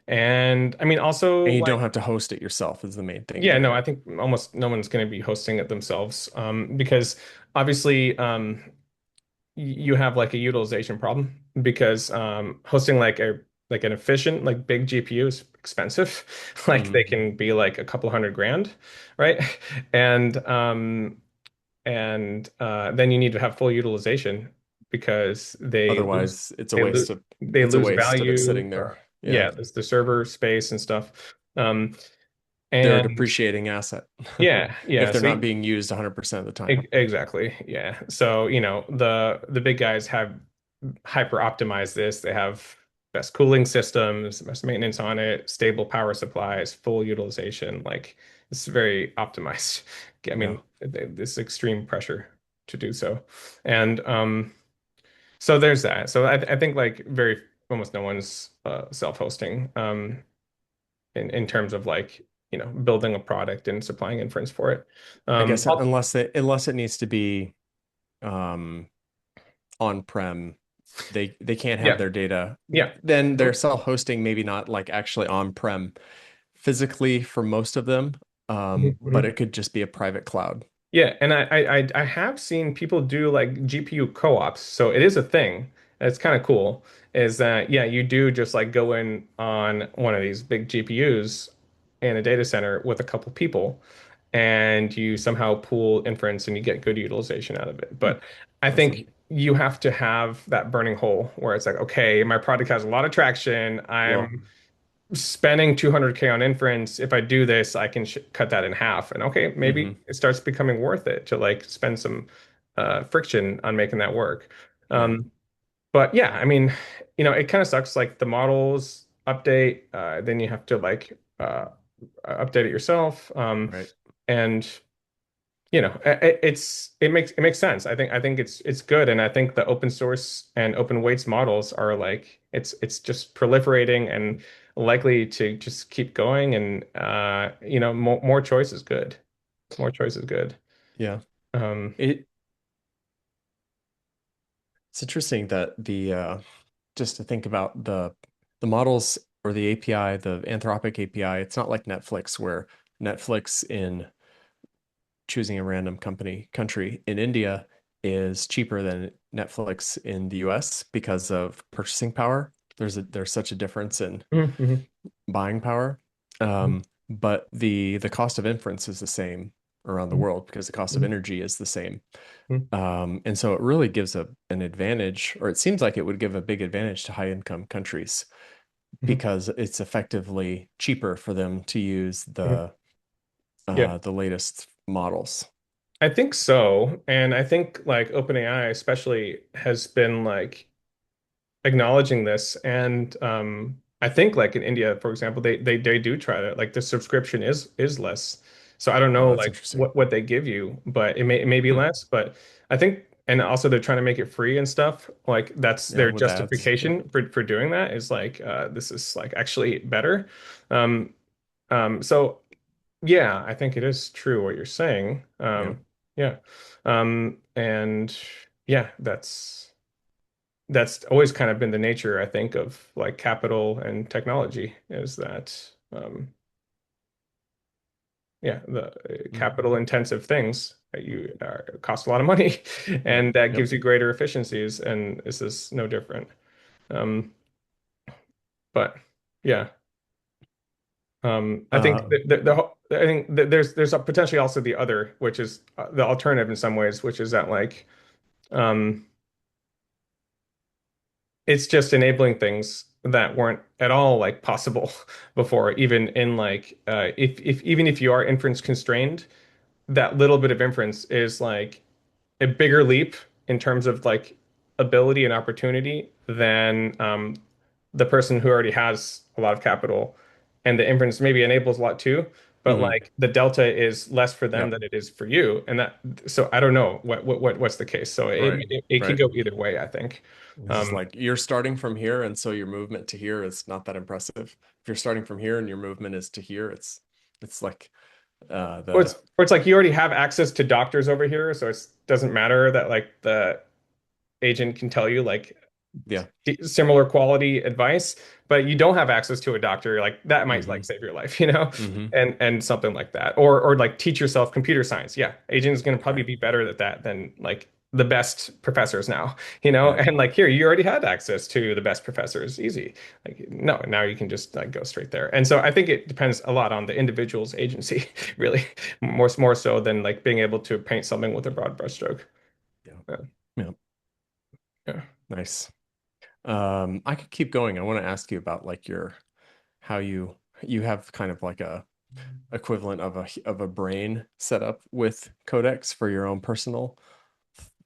[SPEAKER 2] And I mean, also
[SPEAKER 1] And you don't
[SPEAKER 2] like,
[SPEAKER 1] have to host it yourself is the main thing
[SPEAKER 2] yeah, no,
[SPEAKER 1] there.
[SPEAKER 2] I think almost no one's going to be hosting it themselves because obviously you have like a utilization problem because hosting like an efficient like big GPU is expensive. Like
[SPEAKER 1] Hmm.
[SPEAKER 2] they can be like a couple hundred grand, right? And then you need to have full utilization because
[SPEAKER 1] Otherwise, it's a
[SPEAKER 2] they
[SPEAKER 1] waste
[SPEAKER 2] lose
[SPEAKER 1] of
[SPEAKER 2] they
[SPEAKER 1] it's a
[SPEAKER 2] lose
[SPEAKER 1] waste of it
[SPEAKER 2] value.
[SPEAKER 1] sitting there. Yeah.
[SPEAKER 2] Yeah, there's the server space and stuff.
[SPEAKER 1] They're a
[SPEAKER 2] And
[SPEAKER 1] depreciating asset
[SPEAKER 2] yeah,
[SPEAKER 1] if
[SPEAKER 2] yeah.
[SPEAKER 1] they're
[SPEAKER 2] So
[SPEAKER 1] not being used 100% of the time.
[SPEAKER 2] Exactly. Yeah. So, the big guys have hyper optimized this. They have best cooling systems, best maintenance on it, stable power supplies, full utilization. Like it's very optimized. I
[SPEAKER 1] Yeah.
[SPEAKER 2] mean, this extreme pressure to do so. And so there's that. So I think like very almost no one's self-hosting in terms of like building a product and supplying inference for it.
[SPEAKER 1] I guess
[SPEAKER 2] Also,
[SPEAKER 1] unless it needs to be um, on-prem, they can't have
[SPEAKER 2] yeah,
[SPEAKER 1] their data.
[SPEAKER 2] yeah.
[SPEAKER 1] Then they're self-hosting, maybe not like actually on-prem physically for most of them,
[SPEAKER 2] Mhm,
[SPEAKER 1] but
[SPEAKER 2] mhm.
[SPEAKER 1] it could just be a private cloud.
[SPEAKER 2] Yeah, and I have seen people do like GPU co-ops, so it is a thing. It's kind of cool. Is that yeah, you do just like go in on one of these big GPUs in a data center with a couple people, and you somehow pool inference and you get good utilization out of it.
[SPEAKER 1] Hmm,
[SPEAKER 2] But I
[SPEAKER 1] that's
[SPEAKER 2] think
[SPEAKER 1] neat.
[SPEAKER 2] you have to have that burning hole where it's like, okay, my product has a lot of traction.
[SPEAKER 1] Well,
[SPEAKER 2] I'm spending 200K on inference. If I do this, I can sh cut that in half. And okay, maybe
[SPEAKER 1] hmm
[SPEAKER 2] it starts becoming worth it to like spend some friction on making that work.
[SPEAKER 1] yeah,
[SPEAKER 2] But yeah, I mean, it kind of sucks. Like the models update, then you have to like update it yourself.
[SPEAKER 1] right.
[SPEAKER 2] And it makes sense. I think it's good, and I think the open source and open weights models are like it's just proliferating and likely to just keep going. And more choice is good. More choice is good.
[SPEAKER 1] Yeah.
[SPEAKER 2] Um,
[SPEAKER 1] It it's interesting that the just to think about the models or the API, the Anthropic API, it's not like Netflix where Netflix in choosing a random country in India is cheaper than Netflix in the US because of purchasing power. There's such a difference in
[SPEAKER 2] mhm, mhm,
[SPEAKER 1] buying power.
[SPEAKER 2] mhm,
[SPEAKER 1] But the cost of inference is the same around the
[SPEAKER 2] mhm,
[SPEAKER 1] world because the cost of
[SPEAKER 2] mhm,
[SPEAKER 1] energy is the same.
[SPEAKER 2] mhm,
[SPEAKER 1] And so it really gives an advantage, or it seems like it would give a big advantage to high income countries
[SPEAKER 2] mhm,
[SPEAKER 1] because it's effectively cheaper for them to use
[SPEAKER 2] mhm. Yeah,
[SPEAKER 1] the latest models.
[SPEAKER 2] I think so. And I think like OpenAI especially has been like acknowledging this. And I think like in India, for example, they do try to like the subscription is less. So I don't
[SPEAKER 1] Oh,
[SPEAKER 2] know
[SPEAKER 1] that's
[SPEAKER 2] like
[SPEAKER 1] interesting.
[SPEAKER 2] what they give you, but it may be
[SPEAKER 1] Hmm.
[SPEAKER 2] less. But I think, and also they're trying to make it free and stuff. Like that's
[SPEAKER 1] Yeah,
[SPEAKER 2] their
[SPEAKER 1] with ads. Yep.
[SPEAKER 2] justification for doing that is like this is like actually better. Um, so yeah, I think it is true what you're saying.
[SPEAKER 1] Yep.
[SPEAKER 2] Yeah. And yeah, that's always kind of been the nature, I think, of like capital and technology is that, yeah, the
[SPEAKER 1] Mm.
[SPEAKER 2] capital intensive things that you cost a lot of money
[SPEAKER 1] Yep.
[SPEAKER 2] and that
[SPEAKER 1] Yep.
[SPEAKER 2] gives you greater efficiencies. And this is no different. Um, but yeah, I think
[SPEAKER 1] Um,
[SPEAKER 2] I think that there's potentially also the other, which is the alternative in some ways, which is that like, um, it's just enabling things that weren't at all like possible before, even in like if even if you are inference constrained, that little bit of inference is like a bigger leap in terms of like ability and opportunity than the person who already has a lot of capital, and the inference maybe enables a lot too, but
[SPEAKER 1] mhm.
[SPEAKER 2] like the delta is less for them
[SPEAKER 1] Yep.
[SPEAKER 2] than it is for you. And that, so I don't know what's the case. So it
[SPEAKER 1] Right.
[SPEAKER 2] it, it could
[SPEAKER 1] Right.
[SPEAKER 2] go either way, I think.
[SPEAKER 1] It's just
[SPEAKER 2] Um,
[SPEAKER 1] like you're starting from here, and so your movement to here is not that impressive. If you're starting from here and your movement is to here, it's like
[SPEAKER 2] or it's
[SPEAKER 1] the
[SPEAKER 2] or it's like you already have access to doctors over here, so it doesn't matter that like the agent can tell you like
[SPEAKER 1] yeah.
[SPEAKER 2] similar quality advice, but you don't have access to a doctor, like that might like
[SPEAKER 1] Hmm.
[SPEAKER 2] save your life.
[SPEAKER 1] Hmm.
[SPEAKER 2] And something like that. Or like teach yourself computer science. Yeah, agent is going to probably
[SPEAKER 1] Right.
[SPEAKER 2] be better at that than like the best professors now,
[SPEAKER 1] Yeah.
[SPEAKER 2] and like here you already had access to the best professors, easy. Like no, now you can just like go straight there. And so I think it depends a lot on the individual's agency, really, more so than like being able to paint something with a broad brushstroke.
[SPEAKER 1] Yeah.
[SPEAKER 2] Yeah.
[SPEAKER 1] Yeah.
[SPEAKER 2] Yeah.
[SPEAKER 1] Nice. I could keep going. I want to ask you about like your how you have kind of like a equivalent of a brain set up with codecs for your own personal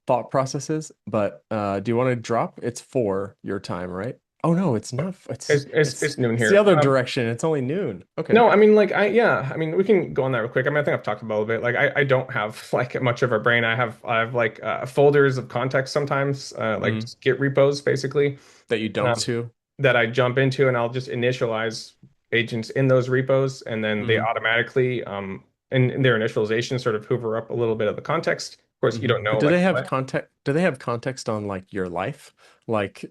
[SPEAKER 1] thought processes. But do you want to drop? It's for your time, right? Oh no, it's not.
[SPEAKER 2] It's noon
[SPEAKER 1] It's the
[SPEAKER 2] here.
[SPEAKER 1] other direction. It's only noon. Okay.
[SPEAKER 2] No, I mean, like, yeah, I mean, we can go on that real quick. I mean, I think I've talked about it a little bit. Like, I don't have like much of a brain. I have like folders of context sometimes, like
[SPEAKER 1] Mm.
[SPEAKER 2] just Git repos basically,
[SPEAKER 1] That you dump
[SPEAKER 2] um,
[SPEAKER 1] to.
[SPEAKER 2] that I jump into, and I'll just initialize. agents in those repos, and then they
[SPEAKER 1] Hmm.
[SPEAKER 2] automatically in their initialization sort of hoover up a little bit of the context. Of course, you
[SPEAKER 1] Hmm.
[SPEAKER 2] don't know
[SPEAKER 1] But do
[SPEAKER 2] like
[SPEAKER 1] they have
[SPEAKER 2] what
[SPEAKER 1] context? Do they have context on like your life? Like,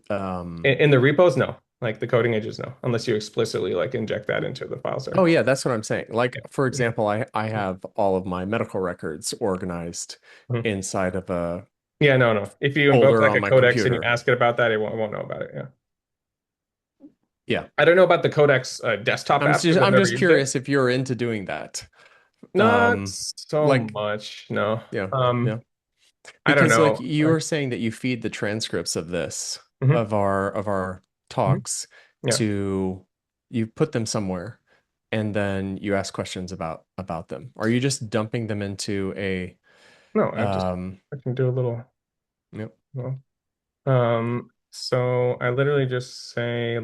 [SPEAKER 2] in the repos, no. Like the coding agents, no, unless you explicitly like inject that into the files
[SPEAKER 1] oh
[SPEAKER 2] there.
[SPEAKER 1] yeah, that's what I'm saying. Like,
[SPEAKER 2] Yeah.
[SPEAKER 1] for
[SPEAKER 2] Yeah.
[SPEAKER 1] example, I have all of my medical records organized
[SPEAKER 2] Mhm.
[SPEAKER 1] inside of a
[SPEAKER 2] Yeah, no, no. If you invoke
[SPEAKER 1] folder
[SPEAKER 2] like
[SPEAKER 1] on
[SPEAKER 2] a
[SPEAKER 1] my
[SPEAKER 2] codex and you
[SPEAKER 1] computer.
[SPEAKER 2] ask it about that, it won't know about it. Yeah.
[SPEAKER 1] Yeah.
[SPEAKER 2] I don't know about the Codex desktop apps because I've
[SPEAKER 1] I'm
[SPEAKER 2] never
[SPEAKER 1] just
[SPEAKER 2] used it.
[SPEAKER 1] curious if you're into doing that.
[SPEAKER 2] Not
[SPEAKER 1] Um,
[SPEAKER 2] so
[SPEAKER 1] like,
[SPEAKER 2] much, no.
[SPEAKER 1] yeah, yeah.
[SPEAKER 2] I don't
[SPEAKER 1] Because like
[SPEAKER 2] know.
[SPEAKER 1] you were saying that you feed the transcripts of this
[SPEAKER 2] Mhm,
[SPEAKER 1] of our
[SPEAKER 2] mhm.
[SPEAKER 1] talks
[SPEAKER 2] Yeah.
[SPEAKER 1] to you put them somewhere and then you ask questions about them. Are you just dumping them into a
[SPEAKER 2] No,
[SPEAKER 1] um
[SPEAKER 2] I can do a little.
[SPEAKER 1] yep.
[SPEAKER 2] Well, so I literally just say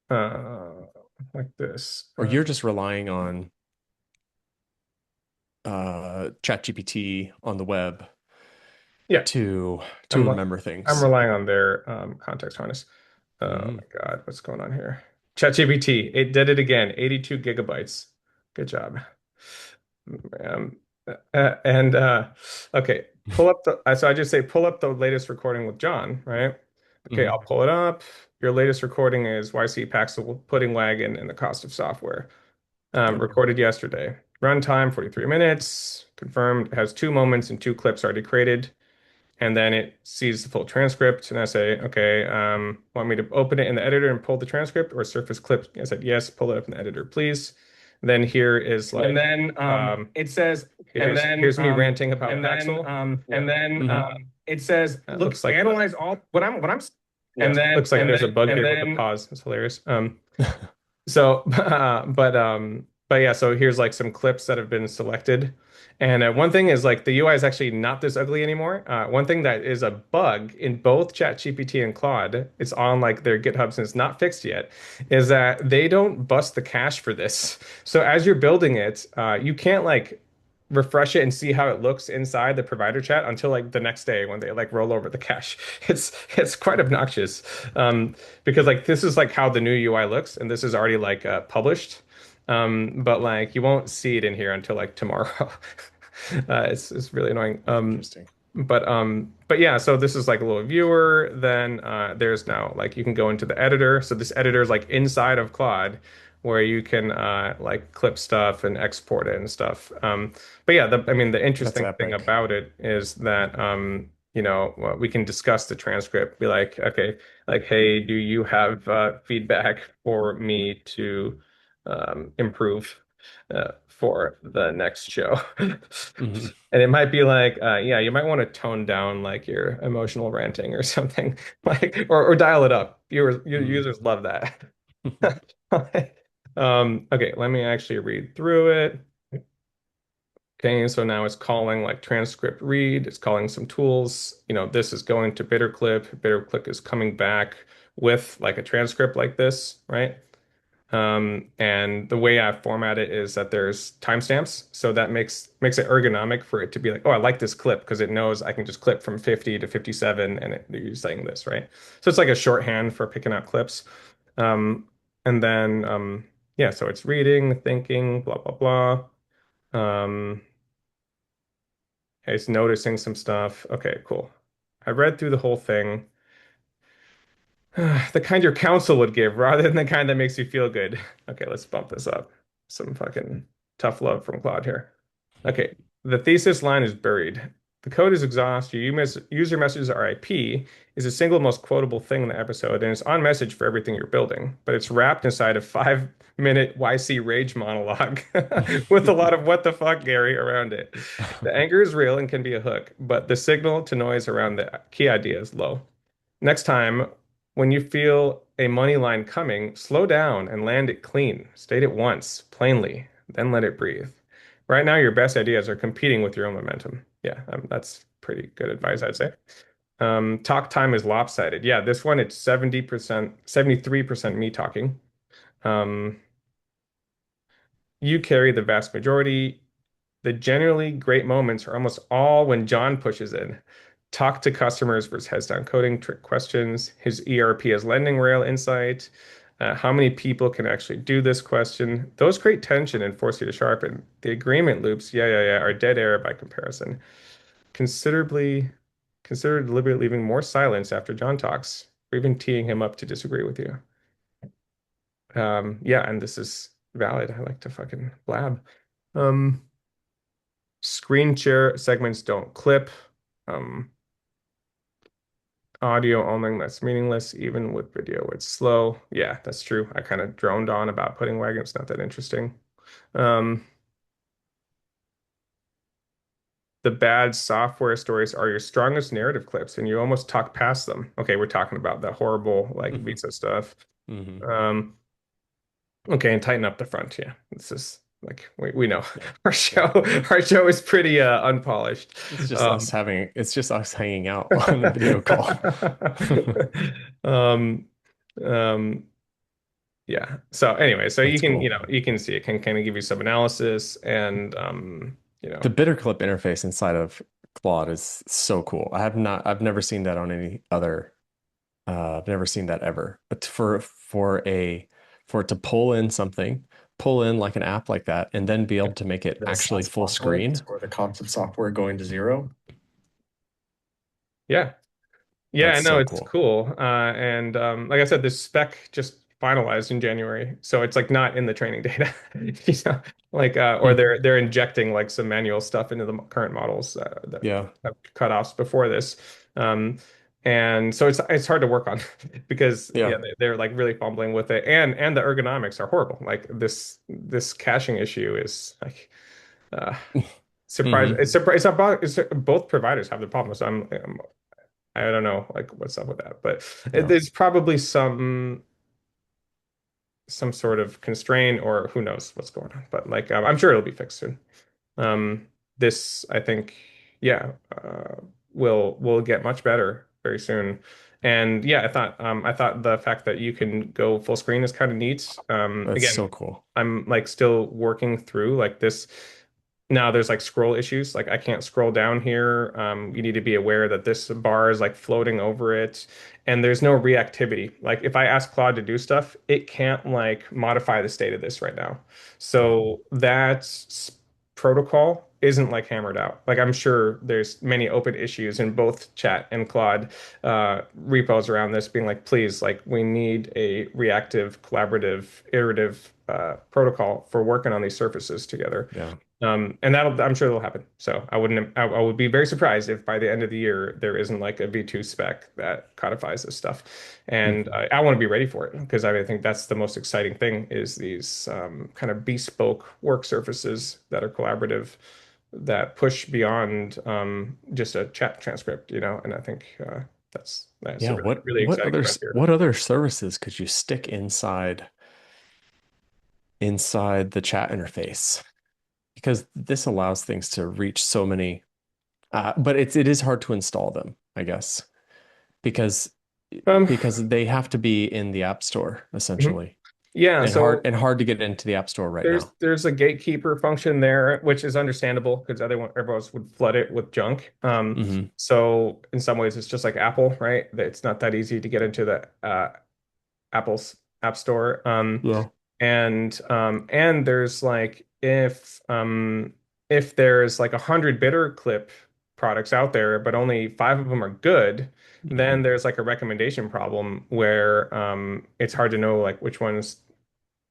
[SPEAKER 2] uh like this.
[SPEAKER 1] Or you're just relying on ChatGPT on the web
[SPEAKER 2] Yeah,
[SPEAKER 1] to
[SPEAKER 2] I'm like
[SPEAKER 1] remember
[SPEAKER 2] I'm
[SPEAKER 1] things.
[SPEAKER 2] relying on their context harness. Oh
[SPEAKER 1] Hmm.
[SPEAKER 2] my God, what's going on here? ChatGPT, it did it again, 82 gigabytes. Good job. Um, and okay, pull up the so I just say pull up the latest recording with John, right? Okay,
[SPEAKER 1] Hmm.
[SPEAKER 2] I'll pull it up. Your latest recording is YC packs the pudding wagon and the cost of software.
[SPEAKER 1] Yep.
[SPEAKER 2] Recorded yesterday. Runtime 43 minutes. Confirmed. Has two moments and two clips already created. And then it sees the full transcript. And I say, okay, want me to open it in the editor and pull the transcript or surface clip? I said, yes, pull it up in the editor, please. Then here is
[SPEAKER 1] And
[SPEAKER 2] like,
[SPEAKER 1] then
[SPEAKER 2] it says, here's me ranting about Paxel. Yeah.
[SPEAKER 1] hmm
[SPEAKER 2] It says, look, analyze all yeah, looks like there's a bug here with the pause. It's hilarious. So, but yeah, so here's like some clips that have been selected. And one thing is like the UI is actually not this ugly anymore. One thing that is a bug in both ChatGPT and Claude, it's on like their GitHubs and it's not fixed yet, is that they don't bust the cache for this. So as you're building it, you can't like refresh it and see how it looks inside the provider chat until like the next day when they like roll over the cache. It's quite obnoxious. Because like this is like how the new UI looks, and this is already like published. But like you won't see it in here until like tomorrow. It's really annoying.
[SPEAKER 1] Interesting.
[SPEAKER 2] But yeah, so this is like a little viewer. Then there's now like you can go into the editor. So this editor is like inside of Claude, where you can like clip stuff and export it and stuff. But yeah, I mean the
[SPEAKER 1] That's
[SPEAKER 2] interesting thing
[SPEAKER 1] epic.
[SPEAKER 2] about it is that we can discuss the transcript. Be like, okay, like, hey, do you have feedback for me to improve for the next show?
[SPEAKER 1] Hmm.
[SPEAKER 2] And it might be like, yeah, you might want to tone down like your emotional ranting or something, like, or dial it up. Your
[SPEAKER 1] Hmm.
[SPEAKER 2] users love that. Okay, let me actually read through it. Okay, so now it's calling like transcript read, it's calling some tools. This is going to BitterClip. BitterClip is coming back with like a transcript like this, right? And the way I format it is that there's timestamps, so that makes it ergonomic for it to be like, oh, I like this clip because it knows I can just clip from 50 to 57 and you're saying this, right? So it's like a shorthand for picking out clips. Um, and then yeah, so it's reading, thinking, blah blah blah. Um, it's noticing some stuff. Okay, cool. I read through the whole thing. The kind your counsel would give rather than the kind that makes you feel good. Okay, let's bump this up. Some fucking tough love from Claude here. Okay, the thesis line is buried. The code is exhaust. Your user messages RIP is the single most quotable thing in the episode, and it's on message for everything you're building. But it's wrapped inside a 5-minute YC rage monologue with a lot of what the fuck, Gary, around it. The anger is real and can be a hook, but the signal to noise around the key idea is low. Next time, when you feel a money line coming, slow down and land it clean. State it once, plainly, then let it breathe. Right now, your best ideas are competing with your own momentum. Yeah, that's pretty good advice, I'd say. Talk time is lopsided. Yeah, this one it's 70%, 73% me talking. Um, you carry the vast majority. The generally great moments are almost all when John pushes in. talk to customers versus heads down coding trick questions. His ERP has lending rail insight. How many people can actually do this question? Those create tension and force you to sharpen. The agreement loops, are dead air by comparison. Considerably, consider deliberately leaving more silence after John talks, or even teeing him up to disagree with you. Yeah, and this is valid. I like to fucking blab. Um, Screen share segments don't clip. Um, Audio only, that's meaningless. Even with video, it's slow. Yeah, that's true. I kind of droned on about putting wagon. It's not that interesting. Um, the bad software stories are your strongest narrative clips, and you almost talk past them. Okay, we're talking about the horrible like
[SPEAKER 1] Hmm.
[SPEAKER 2] visa stuff.
[SPEAKER 1] Hmm.
[SPEAKER 2] Um, okay, and tighten up the front. Yeah, this is like we know
[SPEAKER 1] Yeah.
[SPEAKER 2] our
[SPEAKER 1] Yeah.
[SPEAKER 2] show is pretty unpolished. Um,
[SPEAKER 1] It's just us hanging out on a video call.
[SPEAKER 2] um, um, yeah. So anyway, so you
[SPEAKER 1] That's
[SPEAKER 2] can,
[SPEAKER 1] cool.
[SPEAKER 2] you can see it can kind of give you some analysis and
[SPEAKER 1] The BitterClip interface inside of Claude is so cool. I've never seen that on any other, I've never seen that ever. But for it to pull in something, pull in like an app like that, and then be able to make it
[SPEAKER 3] The
[SPEAKER 1] actually
[SPEAKER 3] SaaS
[SPEAKER 1] full
[SPEAKER 3] apocalypse
[SPEAKER 1] screen.
[SPEAKER 3] or the cost of software going to zero.
[SPEAKER 2] yeah. Yeah,
[SPEAKER 1] That's
[SPEAKER 2] I know
[SPEAKER 1] so
[SPEAKER 2] it's
[SPEAKER 1] cool.
[SPEAKER 2] cool. And like I said, this spec just finalized in January, so it's like not in the training data, you know, like or
[SPEAKER 1] Hmm.
[SPEAKER 2] they're injecting like some manual stuff into the current models that
[SPEAKER 1] Yeah.
[SPEAKER 2] have cutoffs before this. Um, and so it's hard to work on because yeah,
[SPEAKER 1] Yeah.
[SPEAKER 2] they're like really fumbling with it, and the ergonomics are horrible. Like this caching issue is like uh, surprise.
[SPEAKER 1] Hmm.
[SPEAKER 2] It's both providers have the problem. So I don't know like what's up with that, but
[SPEAKER 1] Yeah.
[SPEAKER 2] there's probably some sort of constraint or who knows what's going on. But like I'm sure it'll be fixed soon. This I think yeah will get much better very soon. And yeah, I thought the fact that you can go full screen is kind of neat.
[SPEAKER 1] That's
[SPEAKER 2] Again,
[SPEAKER 1] so cool.
[SPEAKER 2] I'm like still working through like this. Now there's like scroll issues. Like I can't scroll down here. You need to be aware that this bar is like floating over it, and there's no reactivity. Like if I ask Claude to do stuff, it can't like modify the state of this right now.
[SPEAKER 1] Yeah.
[SPEAKER 2] So protocol isn't like hammered out. Like I'm sure there's many open issues in both Chat and Claude repos around this, being like, please, like we need a reactive, collaborative, iterative protocol for working on these surfaces together.
[SPEAKER 1] Yeah.
[SPEAKER 2] And I'm sure that'll happen. So I would be very surprised if by the end of the year there isn't like a V2 spec that codifies this stuff. And
[SPEAKER 1] Hmm.
[SPEAKER 2] I want to be ready for it because I think that's the most exciting thing is these kind of bespoke work surfaces that are collaborative that push beyond just a chat transcript, And I think that's
[SPEAKER 1] Yeah.
[SPEAKER 2] a really, really exciting frontier.
[SPEAKER 1] What other services could you stick inside the chat interface? Because this allows things to reach so many, but it is hard to install them, I guess, because
[SPEAKER 2] Um,
[SPEAKER 1] because they have to be in the App Store
[SPEAKER 2] mhm.
[SPEAKER 1] essentially,
[SPEAKER 2] Yeah, so
[SPEAKER 1] and hard to get into the App Store right
[SPEAKER 2] there's
[SPEAKER 1] now.
[SPEAKER 2] there's a gatekeeper function there, which is understandable because everyone else would flood it with junk.
[SPEAKER 1] Hmm.
[SPEAKER 2] So in some ways, it's just like Apple, right? That it's not that easy to get into the Apple's App Store.
[SPEAKER 1] Yeah.
[SPEAKER 2] And there's like if there's like 100 BitterClip products out there, but only five of them are good, then
[SPEAKER 1] Hmm.
[SPEAKER 2] there's like a recommendation problem where it's hard to know like which ones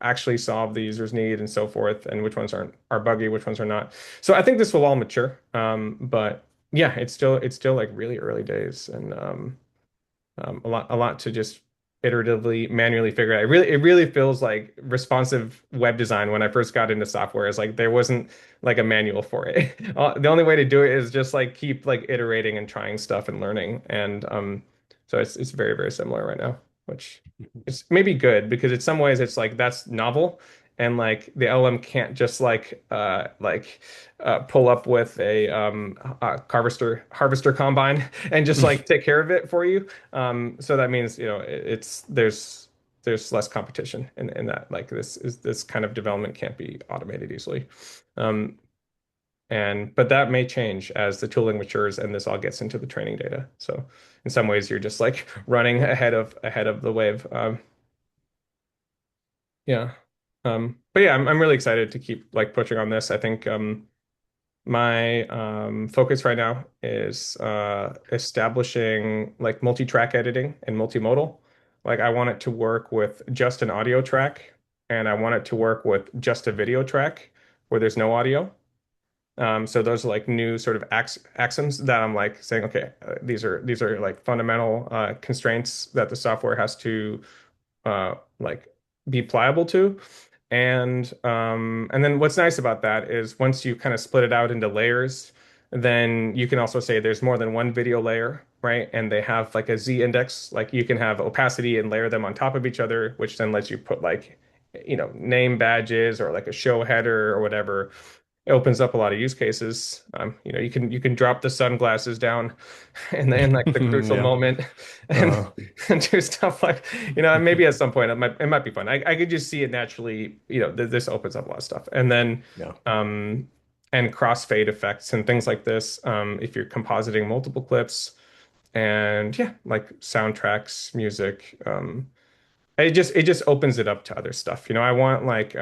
[SPEAKER 2] actually solve the user's need and so forth, and which ones are buggy, which ones are not. So I think this will all mature. But yeah, it's still like really early days and a lot to just iteratively manually figure out. It really feels like responsive web design when I first got into software is like there wasn't like a manual for it. The only way to do it is just like keep like iterating and trying stuff and learning. And so it's very, very similar right now, which is maybe good because in some ways it's like that's novel. And like the LM can't just pull up with a harvester combine and just like take care of it for you. So that means, it's there's less competition in that like this kind of development can't be automated easily. Um, But that may change as the tooling matures and this all gets into the training data. So in some ways, you're just like running ahead of the wave. Yeah. But yeah, I'm really excited to keep like pushing on this. I think my focus right now is establishing like multi-track editing and multimodal. Like I want it to work with just an audio track, and I want it to work with just a video track where there's no audio. So those are like new sort of axioms that I'm like saying, okay, these are like fundamental constraints that the software has to like be pliable to. And then what's nice about that is once you kind of split it out into layers, then you can also say there's more than one video layer, right? And they have like a Z index, like you can have opacity and layer them on top of each other, which then lets you put like, name badges or like a show header or whatever. It opens up a lot of use cases. You can drop the sunglasses down in like the crucial
[SPEAKER 1] Yeah.
[SPEAKER 2] moment and,
[SPEAKER 1] Uh,
[SPEAKER 2] and do stuff like, and maybe at some point it might be fun. I could just see it naturally, this opens up a lot of stuff. And then
[SPEAKER 1] yeah.
[SPEAKER 2] um and crossfade effects and things like this. If you're compositing multiple clips and yeah, like soundtracks, music, it just opens it up to other stuff. I want like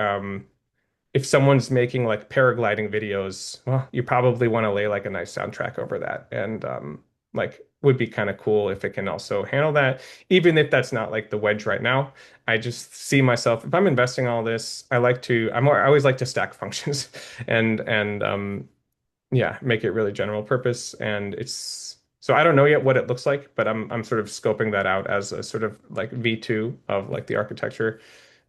[SPEAKER 2] if someone's making like paragliding videos, well, you probably want to lay like a nice soundtrack over that. And like would be kind of cool if it can also handle that, even if that's not like the wedge right now. I just see myself if I'm investing all this, I always like to stack functions and yeah, make it really general purpose. And it's so I don't know yet what it looks like, but I'm sort of scoping that out as a sort of like V2 of like the architecture.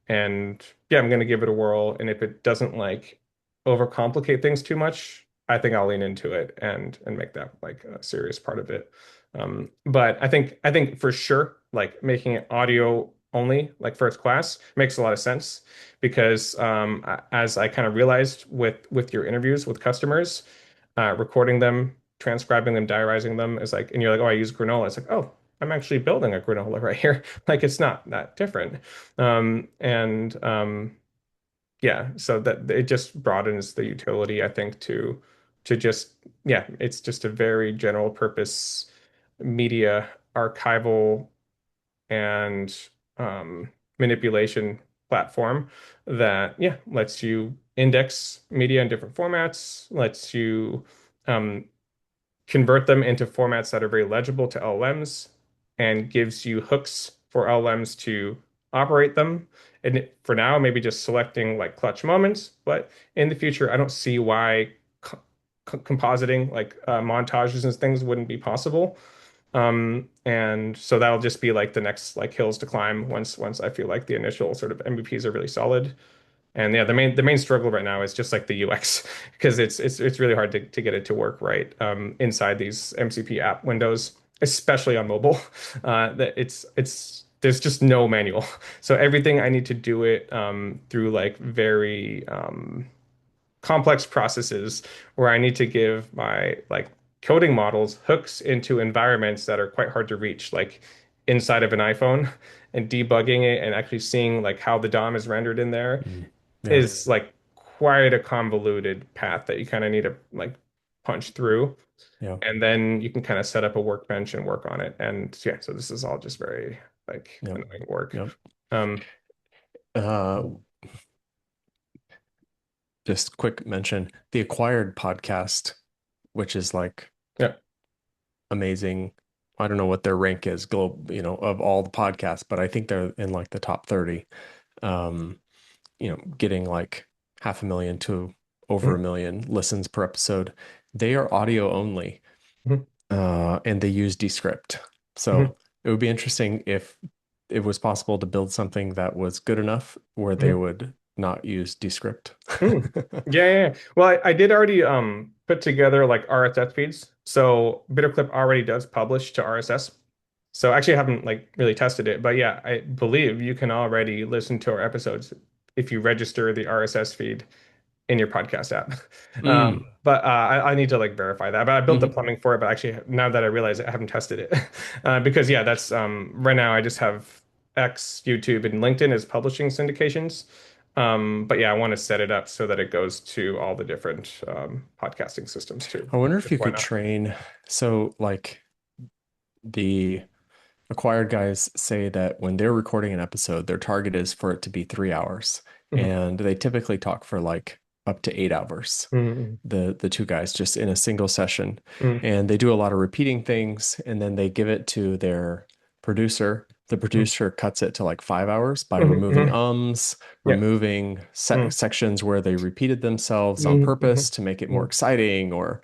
[SPEAKER 2] And yeah, I'm gonna give it a whirl. And if it doesn't like overcomplicate things too much, I think I'll lean into it and make that like a serious part of it. But I think for sure, like making it audio only, like first class, makes a lot of sense because as I kind of realized with your interviews with customers, recording them, transcribing them, diarizing them is like, and you're like, oh, I use granola. It's like, oh, I'm actually building a granola right here. Like it's not that different. And yeah, so that it just broadens the utility, I think, to just yeah, it's just a very general purpose media archival and manipulation platform that yeah lets you index media in different formats, lets you um, convert them into formats that are very legible to LLMs and gives you hooks for LLMs to operate them. And for now, maybe just selecting like clutch moments, but in the future, I don't see why compositing like montages and things wouldn't be possible. And so that'll just be like the next like hills to climb once I feel like the initial sort of MVPs are really solid. And yeah, the main struggle right now is just like the UX because it's really hard to get it to work right inside these MCP app windows, especially on mobile. That it's there's just no manual, so everything I need to do it through like very complex processes where I need to give my like coding models hooks into environments that are quite hard to reach, like inside of an iPhone, and debugging it and actually seeing like how the DOM is rendered in there
[SPEAKER 1] Mm. Yeah.
[SPEAKER 2] is like quite a convoluted path that you kind of need to like punch through.
[SPEAKER 1] Yeah.
[SPEAKER 2] And then you can kind of set up a workbench and work on it. And yeah, so this is all just very like
[SPEAKER 1] Yep.
[SPEAKER 2] annoying work.
[SPEAKER 1] Yep.
[SPEAKER 2] Um,
[SPEAKER 1] Uh, just quick mention, the Acquired podcast, which is like
[SPEAKER 2] yeah.
[SPEAKER 1] amazing. I don't know what their rank is global, of all the podcasts, but I think they're in like the top 30. Um, getting like 500,000 to over a
[SPEAKER 2] Mhm.
[SPEAKER 1] million listens per episode. They are audio only,
[SPEAKER 2] Mhm.
[SPEAKER 1] and they use Descript.
[SPEAKER 2] Mhm.
[SPEAKER 1] So it would be interesting if it was possible to build something that was good enough where they
[SPEAKER 2] Mhm.
[SPEAKER 1] would not use Descript.
[SPEAKER 2] Mm. Yeah, yeah, yeah. Well, I did already put together like RSS feeds. So BitterClip already does publish to RSS. So actually I haven't like really tested it, but yeah, I believe you can already listen to our episodes if you register the RSS feed in your podcast app.
[SPEAKER 1] Mm.
[SPEAKER 2] But I need to like verify that. But I built the
[SPEAKER 1] Hmm.
[SPEAKER 2] plumbing for it, but actually now that I realize it, I haven't tested it. Because yeah, that's right now I just have X, YouTube, and LinkedIn as publishing syndications. But yeah, I want to set it up so that it goes to all the different podcasting systems too.
[SPEAKER 1] I wonder if you
[SPEAKER 2] Why
[SPEAKER 1] could
[SPEAKER 2] not?
[SPEAKER 1] train. So, like the acquired guys say that when they're recording an episode, their target is for it to be 3 hours,
[SPEAKER 2] Mhm.
[SPEAKER 1] and they typically talk for like up to 8 hours.
[SPEAKER 2] Mhm.
[SPEAKER 1] The two guys just in a single session,
[SPEAKER 2] Mhm.
[SPEAKER 1] and they do a lot of repeating things, and then they give it to their producer. The
[SPEAKER 2] Mhm.
[SPEAKER 1] producer cuts it to like 5 hours by
[SPEAKER 2] Mhm.
[SPEAKER 1] removing
[SPEAKER 2] Mhm. Yeah.
[SPEAKER 1] removing
[SPEAKER 2] Mhm.
[SPEAKER 1] sections where they repeated themselves on
[SPEAKER 2] Mhm. Mhm.
[SPEAKER 1] purpose to make it more
[SPEAKER 2] Mhm.
[SPEAKER 1] exciting or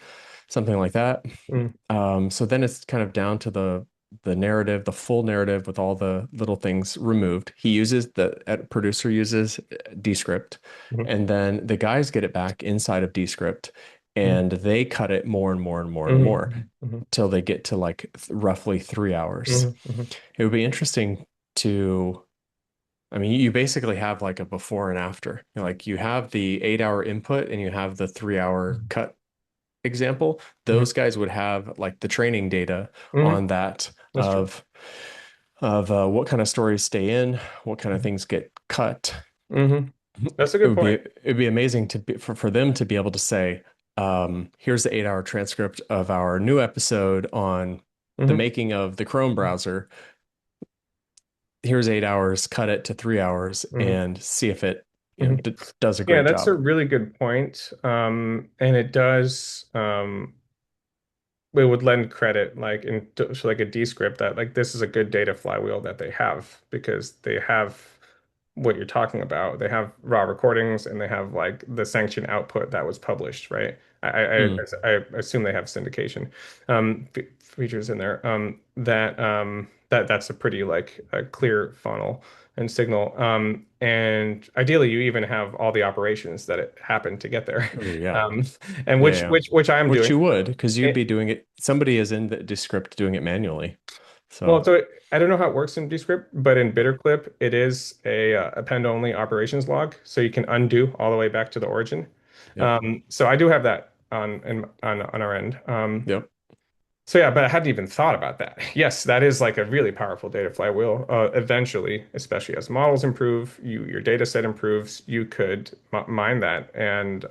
[SPEAKER 1] something like that.
[SPEAKER 2] Mhm.
[SPEAKER 1] So then it's kind of down to the narrative, the full narrative with all the little things removed. Producer uses Descript,
[SPEAKER 2] Mhm.
[SPEAKER 1] and then the guys get it back inside of Descript,
[SPEAKER 2] Mhm.
[SPEAKER 1] and they cut it more and more and more and more
[SPEAKER 2] Mhm. Mhm.
[SPEAKER 1] till they get to like roughly 3 hours.
[SPEAKER 2] Mhm. Mhm.
[SPEAKER 1] It would be interesting to, I mean, you basically have like a before and after. Like you have the 8 hour input and you have the 3 hour cut example.
[SPEAKER 2] Mhm.
[SPEAKER 1] Those guys would have like the training data
[SPEAKER 2] Mhm.
[SPEAKER 1] on that
[SPEAKER 2] That's true.
[SPEAKER 1] of what kind of stories stay in, what kind of things get cut.
[SPEAKER 2] Hmm. That's a
[SPEAKER 1] It
[SPEAKER 2] good
[SPEAKER 1] would be
[SPEAKER 2] point.
[SPEAKER 1] it'd be amazing for them to be able to say, here's the 8 hour transcript of our new episode on the
[SPEAKER 2] Hmm.
[SPEAKER 1] making of the Chrome browser. Here's 8 hours, cut it to 3 hours,
[SPEAKER 2] Hmm.
[SPEAKER 1] and see if it
[SPEAKER 2] Hmm.
[SPEAKER 1] d does a
[SPEAKER 2] Yeah,
[SPEAKER 1] great
[SPEAKER 2] that's a
[SPEAKER 1] job.
[SPEAKER 2] really good point. And it does it would lend credit like in to like a Descript that like this is a good data flywheel that they have because they have what you're talking about. They have raw recordings and they have like the sanction output that was published, right?
[SPEAKER 1] Hmm.
[SPEAKER 2] I assume they have syndication features in there. That's a pretty like a clear funnel and signal. And ideally, you even have all the operations that it happened to get there,
[SPEAKER 1] Oh yeah.
[SPEAKER 2] um, and
[SPEAKER 1] Yeah, yeah.
[SPEAKER 2] which I'm
[SPEAKER 1] Which
[SPEAKER 2] doing.
[SPEAKER 1] you would, because you'd be
[SPEAKER 2] It,
[SPEAKER 1] doing it. Somebody is in the Descript doing it manually.
[SPEAKER 2] well,
[SPEAKER 1] So,
[SPEAKER 2] I don't know how it works in Descript, but in BitterClip, it is a append-only operations log, so you can undo all the way back to the origin.
[SPEAKER 1] yep,
[SPEAKER 2] So I do have that on our end.
[SPEAKER 1] yep.
[SPEAKER 2] So yeah, but I hadn't even thought about that. Yes, that is like a really powerful data flywheel. Eventually, especially as models improve, your data set improves, you could mine that and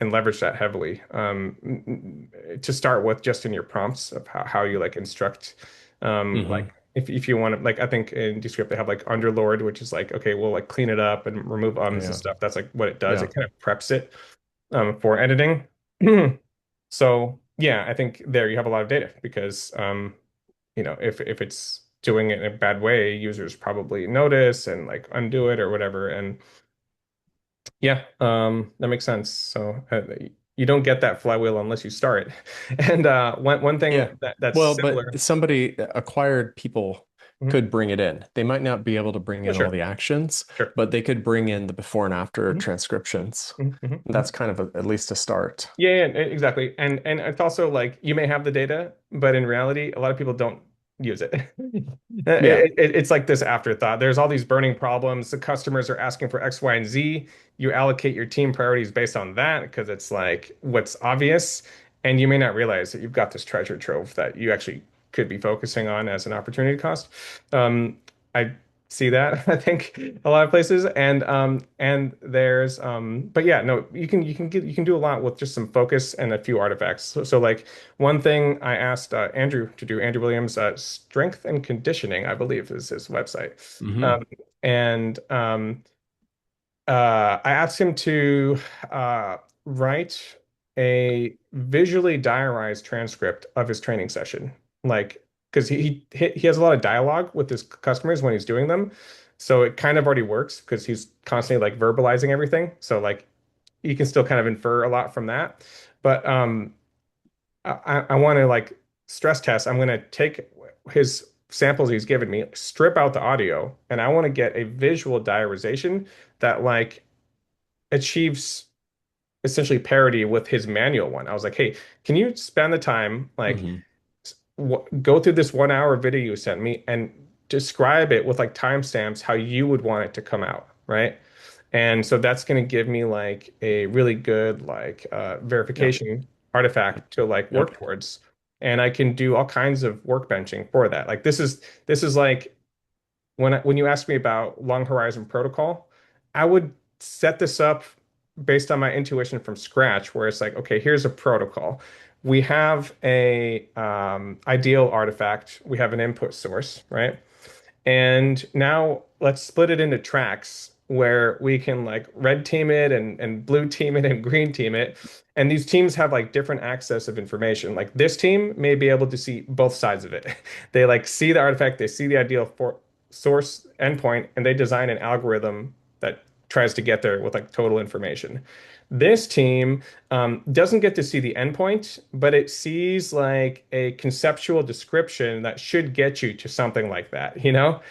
[SPEAKER 2] leverage that heavily. To start with, just in your prompts of how you like instruct,
[SPEAKER 1] Hmm.
[SPEAKER 2] like if you want to, like I think in Descript they have like underlord, which is like okay, we'll like clean it up and remove ums and
[SPEAKER 1] Yeah,
[SPEAKER 2] stuff. That's like what it does.
[SPEAKER 1] yeah,
[SPEAKER 2] It kind of preps it for editing. So yeah, I think there you have a lot of data because if it's doing it in a bad way, users probably notice and like undo it or whatever. And yeah, that makes sense. So you don't get that flywheel unless you start it. And one
[SPEAKER 1] yeah.
[SPEAKER 2] thing that's
[SPEAKER 1] Well, but
[SPEAKER 2] similar.
[SPEAKER 1] somebody acquired people
[SPEAKER 2] Mhm.
[SPEAKER 1] could bring it in. They might not be able to bring
[SPEAKER 2] Oh,
[SPEAKER 1] in all
[SPEAKER 2] sure,
[SPEAKER 1] the actions,
[SPEAKER 2] sure.
[SPEAKER 1] but they could bring in the before and after
[SPEAKER 2] Mhm.
[SPEAKER 1] transcriptions.
[SPEAKER 2] Mhm. Mhm.
[SPEAKER 1] That's
[SPEAKER 2] Mhm.
[SPEAKER 1] kind of at least a start.
[SPEAKER 2] Yeah, yeah, exactly. And it's also like you may have the data, but in reality, a lot of people don't use it.
[SPEAKER 1] Yeah.
[SPEAKER 2] It's like this afterthought. There's all these burning problems. The customers are asking for X, Y, and Z. You allocate your team priorities based on that because it's like what's obvious. And you may not realize that you've got this treasure trove that you actually could be focusing on as an opportunity cost. I see that I think a lot of places and there's but yeah, no, you can do a lot with just some focus and a few artifacts. So like one thing I asked Andrew to do, Andrew Williams, strength and conditioning, I believe is his website.
[SPEAKER 1] Hmm.
[SPEAKER 2] um and I asked him to write a visually diarized transcript of his training session, like because he has a lot of dialogue with his customers when he's doing them, so it kind of already works because he's constantly like verbalizing everything. So like you can still kind of infer a lot from that. But I want to like stress test. I'm going to take his samples he's given me, strip out the audio, and I want to get a visual diarization that like achieves essentially parity with his manual one. I was like, hey, can you spend the time, like,
[SPEAKER 1] Hmm.
[SPEAKER 2] go through this 1 hour video you sent me and describe it with like timestamps how you would want it to come out, right? And so that's going to give me like a really good like
[SPEAKER 1] Yep.
[SPEAKER 2] verification artifact to like
[SPEAKER 1] Yep.
[SPEAKER 2] work towards. And I can do all kinds of workbenching for that. Like this is like when you asked me about long horizon protocol, I would set this up based on my intuition from scratch, where it's like, okay, here's a protocol. We have a ideal artifact. We have an input source, right? And now let's split it into tracks where we can like red team it and blue team it and green team it. And these teams have like different access of information. Like this team may be able to see both sides of it. They like see the artifact, they see the ideal for source endpoint, and they design an algorithm that tries to get there with like total information. This team doesn't get to see the endpoint, but it sees like a conceptual description that should get you to something like that, you know?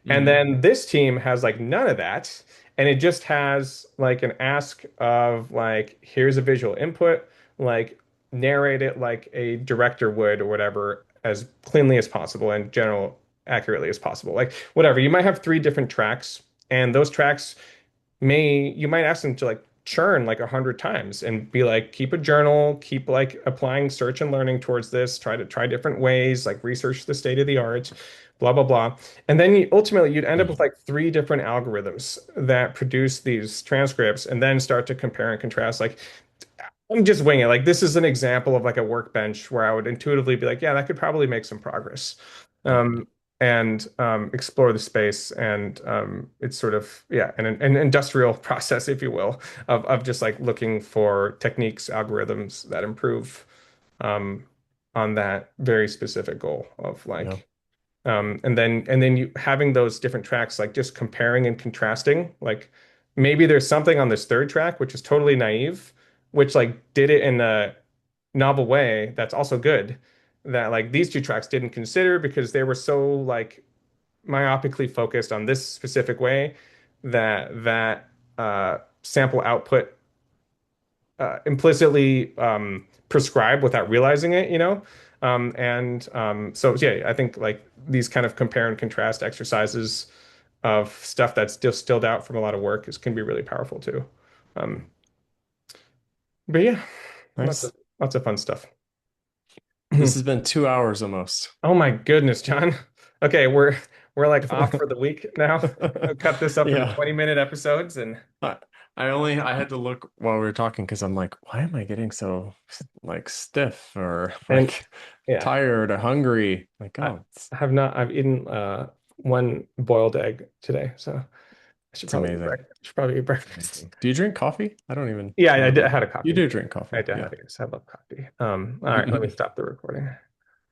[SPEAKER 2] And
[SPEAKER 1] Mm.
[SPEAKER 2] then this team has like none of that. And it just has like an ask of like, here's a visual input, like narrate it like a director would or whatever, as cleanly as possible and general accurately as possible. Like whatever. You might have three different tracks, and those tracks you might ask them to like churn like 100 times and be like, keep a journal, keep like applying search and learning towards this, try different ways, like research the state of the art, blah blah blah. And then ultimately you'd end up with like three different algorithms that produce these transcripts and then start to compare and contrast. Like I'm just winging it. Like this is an example of like a workbench where I would intuitively be like, yeah, that could probably make some progress.
[SPEAKER 1] Yeah.
[SPEAKER 2] And explore the space, and it's sort of yeah an industrial process, if you will, of just like looking for techniques, algorithms that improve um, on that very specific goal of
[SPEAKER 1] Yeah.
[SPEAKER 2] like and then you having those different tracks, like just comparing and contrasting. Like maybe there's something on this third track which is totally naive, which like did it in a novel way that's also good, that like these two tracks didn't consider because they were so like myopically focused on this specific way that sample output implicitly prescribe without realizing it, you know? So yeah, I think like these kind of compare and contrast exercises of stuff that's still stilled out from a lot of work can be really powerful too. Um, but yeah, lots of
[SPEAKER 1] Nice.
[SPEAKER 2] lots of fun stuff.
[SPEAKER 1] This has been 2 hours almost.
[SPEAKER 2] Oh my goodness, John. Okay, we're like off for the week now. I'll cut this up into
[SPEAKER 1] Yeah.
[SPEAKER 2] 20-minute episodes and
[SPEAKER 1] I, I had to look while we were talking because I'm like, why am I getting so like stiff or
[SPEAKER 2] and
[SPEAKER 1] like
[SPEAKER 2] yeah,
[SPEAKER 1] tired or hungry? Like,
[SPEAKER 2] I
[SPEAKER 1] oh,
[SPEAKER 2] I've eaten one boiled egg today, so I should
[SPEAKER 1] it's
[SPEAKER 2] probably eat
[SPEAKER 1] amazing.
[SPEAKER 2] breakfast. I should probably eat breakfast.
[SPEAKER 1] Amazing. Do you drink coffee? I don't even
[SPEAKER 2] Yeah,
[SPEAKER 1] know
[SPEAKER 2] I
[SPEAKER 1] that.
[SPEAKER 2] had a
[SPEAKER 1] You
[SPEAKER 2] coffee.
[SPEAKER 1] do drink
[SPEAKER 2] I
[SPEAKER 1] coffee.
[SPEAKER 2] did.
[SPEAKER 1] Yeah.
[SPEAKER 2] Yes, I love coffee. All right, let me stop the recording.